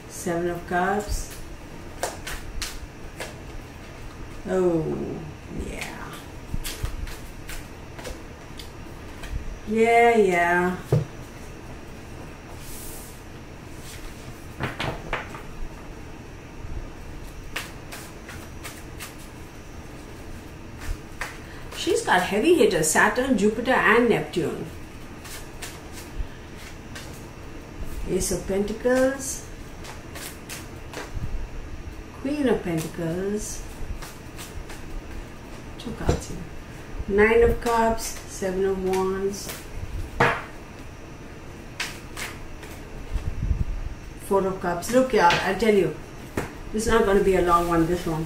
Seven of Cups. Oh, yeah. Yeah. She's got heavy hitters, Saturn, Jupiter, and Neptune. Ace of Pentacles, Queen of Pentacles, 2 cards here. 9 of Cups, 7 of Wands, 4 of Cups. Look, y'all, I'll tell you, this is not going to be a long one, this one.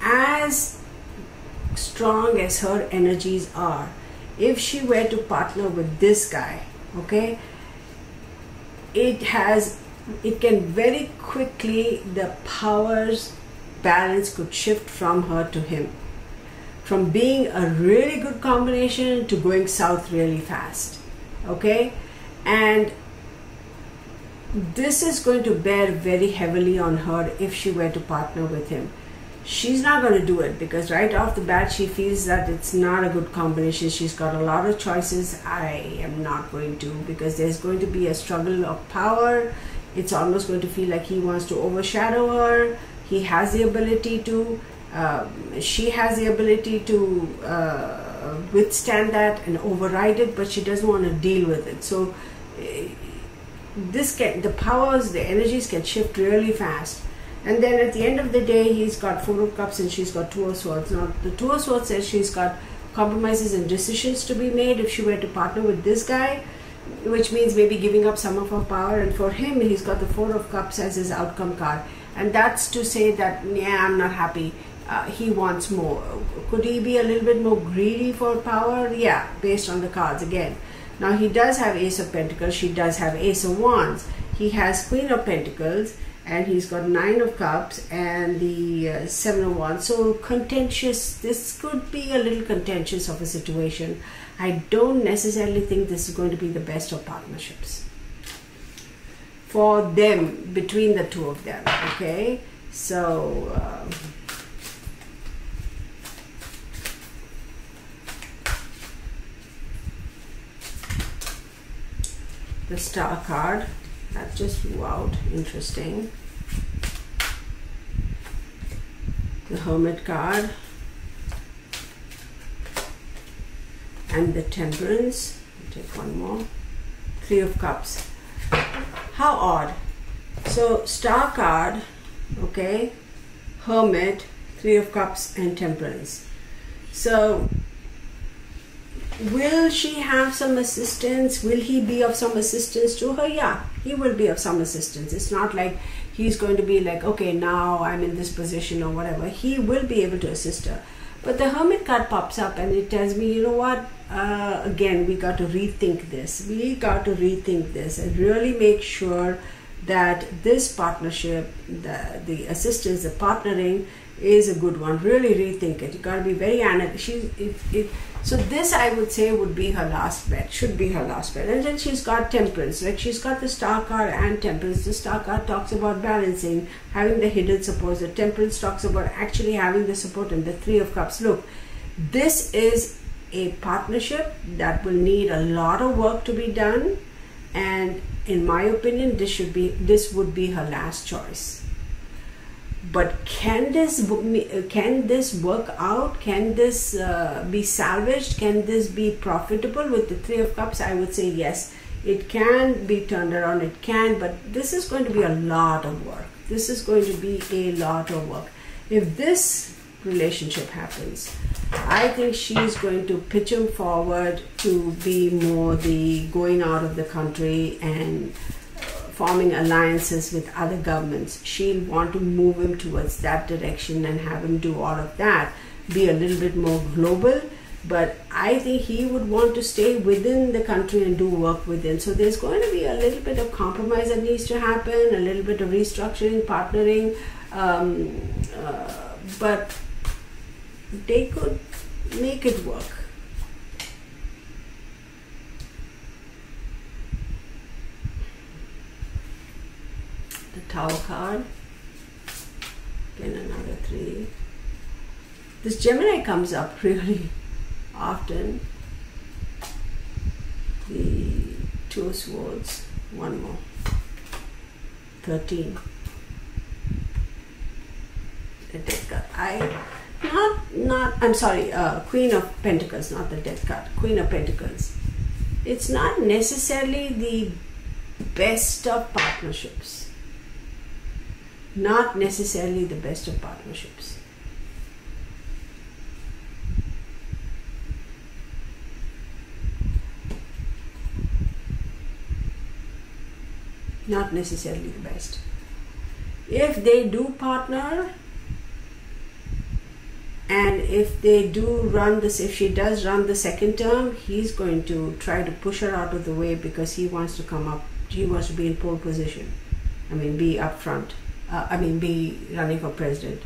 As strong as her energies are, if she were to partner with this guy, okay, it can very quickly, the powers balance could shift from her to him, from being a really good combination to going south really fast, okay? And this is going to bear very heavily on her if she were to partner with him. She's not going to do it because right off the bat she feels that it's not a good combination. She's got a lot of choices. I am not going to, because there's going to be a struggle of power. It's almost going to feel like he wants to overshadow her. He has the ability to, she has the ability to withstand that and override it, but she doesn't want to deal with it. So the powers, the energies can shift really fast. And then at the end of the day, he's got 4 of Cups and she's got 2 of Swords. Now, the 2 of Swords says she's got compromises and decisions to be made if she were to partner with this guy, which means maybe giving up some of her power. And for him, he's got the 4 of Cups as his outcome card. And that's to say that, yeah, I'm not happy. He wants more. Could he be a little bit more greedy for power? Yeah, based on the cards again. Now, he does have Ace of Pentacles. She does have Ace of Wands. He has Queen of Pentacles. And he's got 9 of Cups and the 7 of Wands. So contentious, this could be a little contentious of a situation. I don't necessarily think this is going to be the best of partnerships for them, between the two of them, okay? So, the Star card, that just flew out, interesting. The Hermit card and the Temperance. I'll take one more. 3 of Cups. How odd. So Star card okay, Hermit, Three of Cups, and Temperance. So will she have some assistance? Will he be of some assistance to her? Yeah, he will be of some assistance. It's not like he's going to be like, okay, now I'm in this position or whatever. He will be able to assist her. But the Hermit card pops up and it tells me, you know what, again, we got to rethink this. We got to rethink this and really make sure that this partnership, the assistance, the partnering is a good one. Really rethink it. You got to be very analytical. So this, I would say, would be her last bet, should be her last bet. And then she's got Temperance, like she's got the Star card and Temperance. The Star card talks about balancing, having the hidden support. The Temperance talks about actually having the support, and the Three of Cups. Look, this is a partnership that will need a lot of work to be done, and in my opinion, this would be her last choice. But can this work out? Can this be salvaged? Can this be profitable? With the Three of Cups, I would say yes, it can be turned around. It can, but this is going to be a lot of work. This is going to be a lot of work. If this relationship happens, I think she's going to pitch him forward to be more the going out of the country and forming alliances with other governments. She'll want to move him towards that direction and have him do all of that, be a little bit more global. But I think he would want to stay within the country and do work within. So there's going to be a little bit of compromise that needs to happen, a little bit of restructuring, partnering, but they could make it work. Tower card, again another 3. This Gemini comes up really often. The Two of Swords, one more, 13. The Death card. I'm sorry, Queen of Pentacles, not the Death card. Queen of Pentacles. It's not necessarily the best of partnerships. Not necessarily the best of partnerships. Not necessarily the best. If they do partner, and if they do run this, if she does run the second term, he's going to try to push her out of the way because he wants to come up, he wants to be in pole position. I mean, be up front. Be running for president.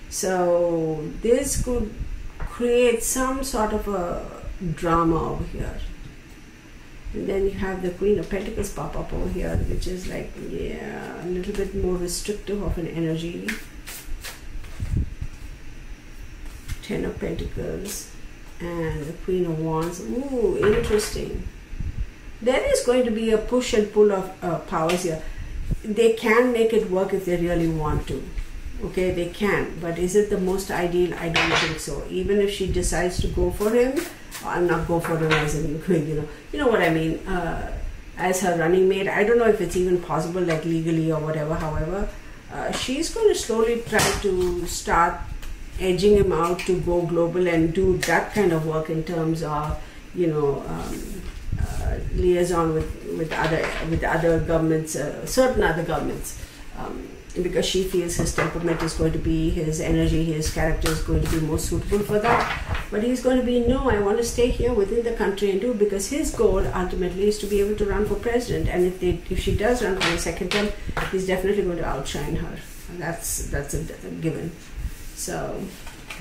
So this could create some sort of a drama over here. And then you have the Queen of Pentacles pop up over here, which is like, yeah, a little bit more restrictive of an energy. 10 of Pentacles and the Queen of Wands. Ooh, interesting. There is going to be a push and pull of powers here. They can make it work if they really want to. Okay, they can. But is it the most ideal? I don't think so. Even if she decides to go for him, I'm not go for him as in, you know what I mean, as her running mate. I don't know if it's even possible, like legally or whatever. However, she's going to slowly try to start edging him out to go global and do that kind of work in terms of, liaison with other governments, certain other governments, because she feels his temperament is going to be, his energy, his character is going to be more suitable for that. But he's going to be, no, I want to stay here within the country and do, because his goal ultimately is to be able to run for president. And if she does run for the second term, he's definitely going to outshine her. That's a given. So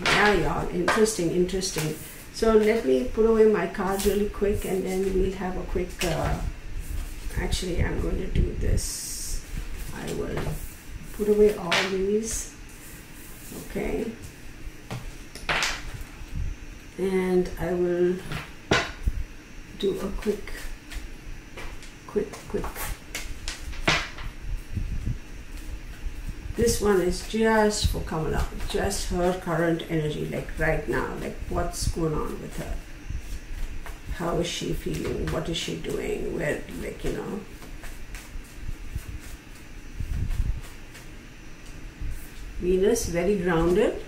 yeah, y'all, interesting. So let me put away my cards really quick, and then we'll have a quick, actually I'm going to do this. I will put away all these, okay, and I will do a quick. This one is just for Kamala, just her current energy, like right now, like what's going on with her, how is she feeling, what is she doing, where, like, Venus, very grounded.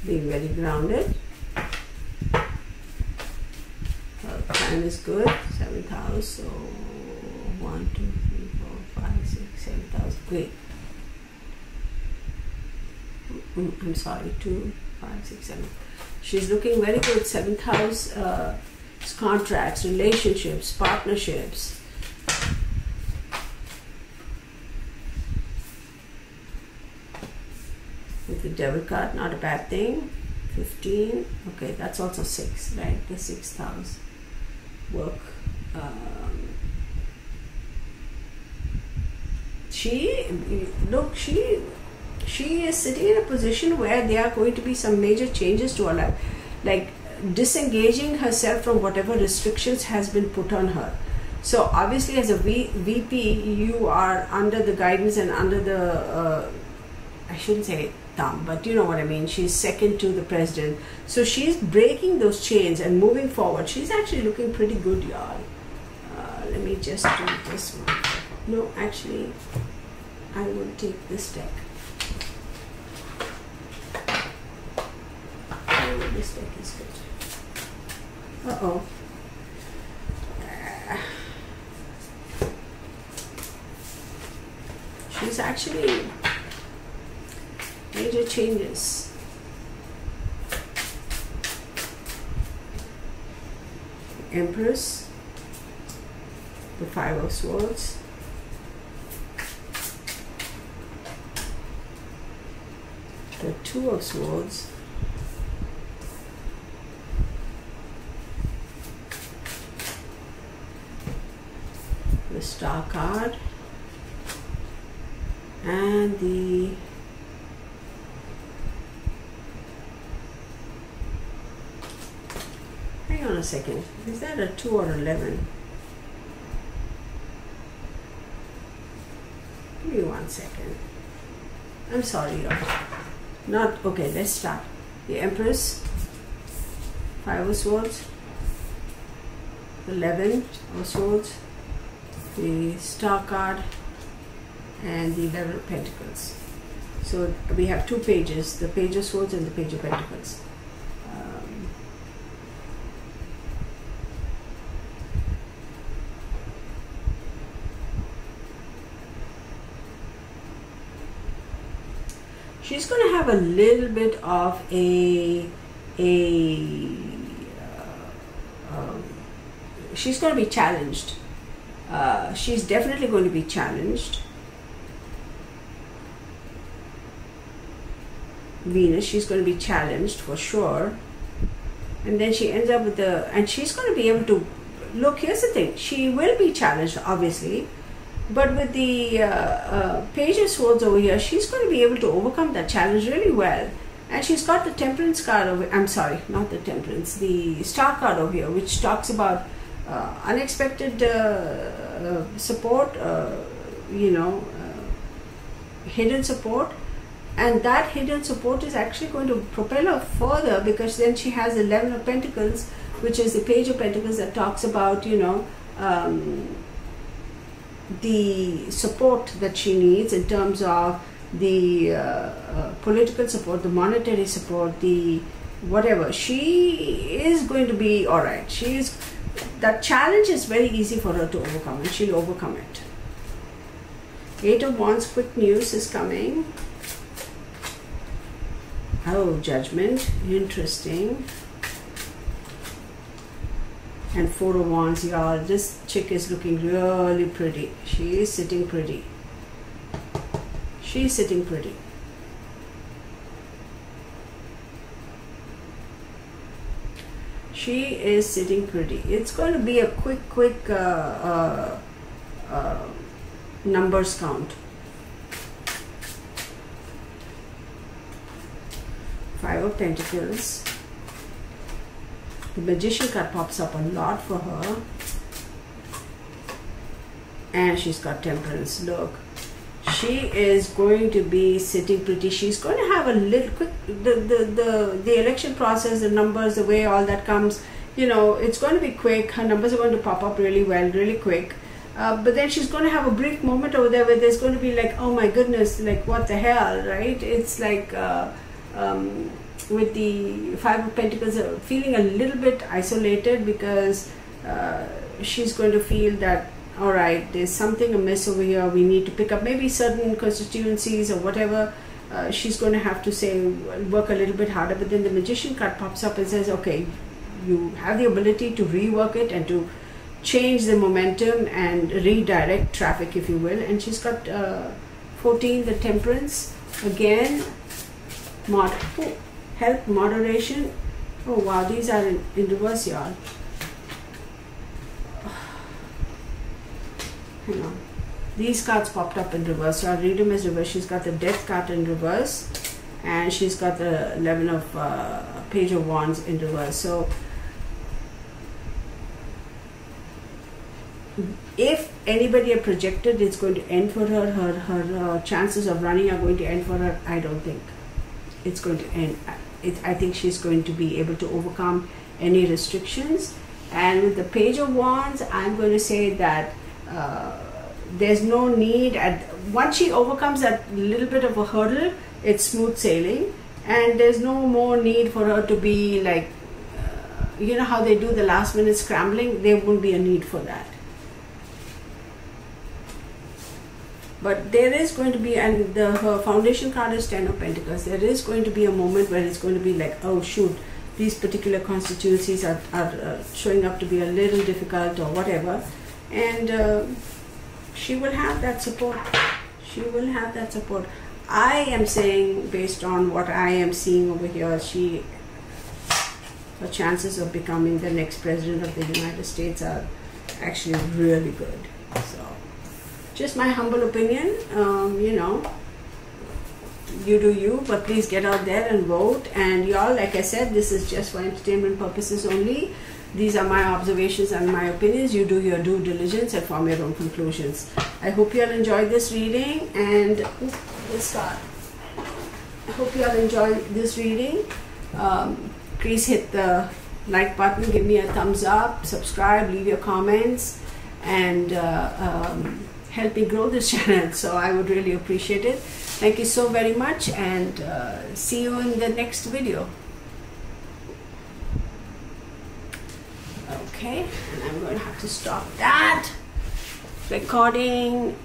Being very grounded. Her plan is good. 7th house. So 1, 2, 3, 4, 5, 6, 7th house. Great. I'm sorry. 2, 5, 6, 7. She's looking very good. 7th house. Contracts, relationships, partnerships. With the Devil card, not a bad thing. 15. Okay, that's also 6, right? The 6th house. Work. She is sitting in a position where there are going to be some major changes to her life, like disengaging herself from whatever restrictions has been put on her. So obviously as a VP, you are under the guidance and under the, I shouldn't say thumb, but you know what I mean. She's second to the president. So she's breaking those chains and moving forward. She's actually looking pretty good, y'all. Let me just do this one. No, actually, I will take this deck. Oh, this deck is good. Uh-oh. She's actually major changes. Empress, the 5 of Swords, the 2 of Swords, the Star card, and the hang on a second, is that a 2 or 11? Give me 1 second. I'm sorry, y'all. Not okay. Let's start. The Empress, 5 of Swords, the 11 of Swords, the Star card, and the 11 of Pentacles. So we have 2 pages: the Page of Swords and the Page of Pentacles. She's going to have a little bit of she's going to be challenged. She's definitely going to be challenged. Venus, she's going to be challenged for sure. And then she ends up with the, and she's going to be able to, look, here's the thing, she will be challenged obviously, but with the Page of Swords over here, she's going to be able to overcome that challenge really well. And she's got the Temperance card over, I'm sorry, not the Temperance, the Star card over here, which talks about unexpected support, hidden support. And that hidden support is actually going to propel her further, because then she has the 11 of Pentacles, which is the Page of Pentacles that talks about, the support that she needs in terms of the political support, the monetary support, the whatever. She is going to be alright. That challenge is very easy for her to overcome, and she'll overcome it. 8 of Wands, quick news is coming. Oh, Judgment, interesting. And 4 of Wands, y'all. This chick is looking really pretty. She is sitting pretty. She's sitting pretty. She is sitting pretty. It's going to be a quick numbers count. 5 of Pentacles. The Magician card pops up a lot for her. And she's got Temperance. Look, she is going to be sitting pretty. She's going to have a little quick, the election process, the numbers, the way all that comes, it's going to be quick. Her numbers are going to pop up really well, really quick. but then she's going to have a brief moment over there where there's going to be like, oh my goodness, like what the hell, right? It's like with the Five of Pentacles, feeling a little bit isolated, because she's going to feel that, all right, there's something amiss over here, we need to pick up maybe certain constituencies or whatever. She's going to have to say, work a little bit harder. But then the Magician card pops up and says, okay, you have the ability to rework it and to change the momentum and redirect traffic, if you will. And she's got 14, the Temperance. Again, help, moderation. Oh wow, these are in reverse, y'all. Hang on. These cards popped up in reverse, so I'll read them as reverse. She's got the Death card in reverse, and she's got the 11 of Page of Wands in reverse. So if anybody had projected it's going to end for her, her chances of running are going to end for her, I don't think it's going to end. I think she's going to be able to overcome any restrictions. And with the Page of Wands, I'm going to say that there's no need, once she overcomes that little bit of a hurdle, it's smooth sailing, and there's no more need for her to be like, you know how they do the last minute scrambling, there won't be a need for that. But there is going to be, and her foundation card is 10 of Pentacles, there is going to be a moment where it's going to be like, oh shoot, these particular constituencies are showing up to be a little difficult or whatever, and she will have that support. She will have that support. I am saying, based on what I am seeing over here, her chances of becoming the next president of the United States are actually really good. So, just my humble opinion. You know, you do you, but please get out there and vote. And y'all, like I said, this is just for entertainment purposes only. These are my observations and my opinions. You do your due diligence and form your own conclusions. I hope you all enjoyed this reading, and this card. I hope you all enjoyed this reading. Please hit the like button, give me a thumbs up, subscribe, leave your comments, and help me grow this channel. So I would really appreciate it. Thank you so very much, and see you in the next video. Okay, and I'm going to have to stop that recording.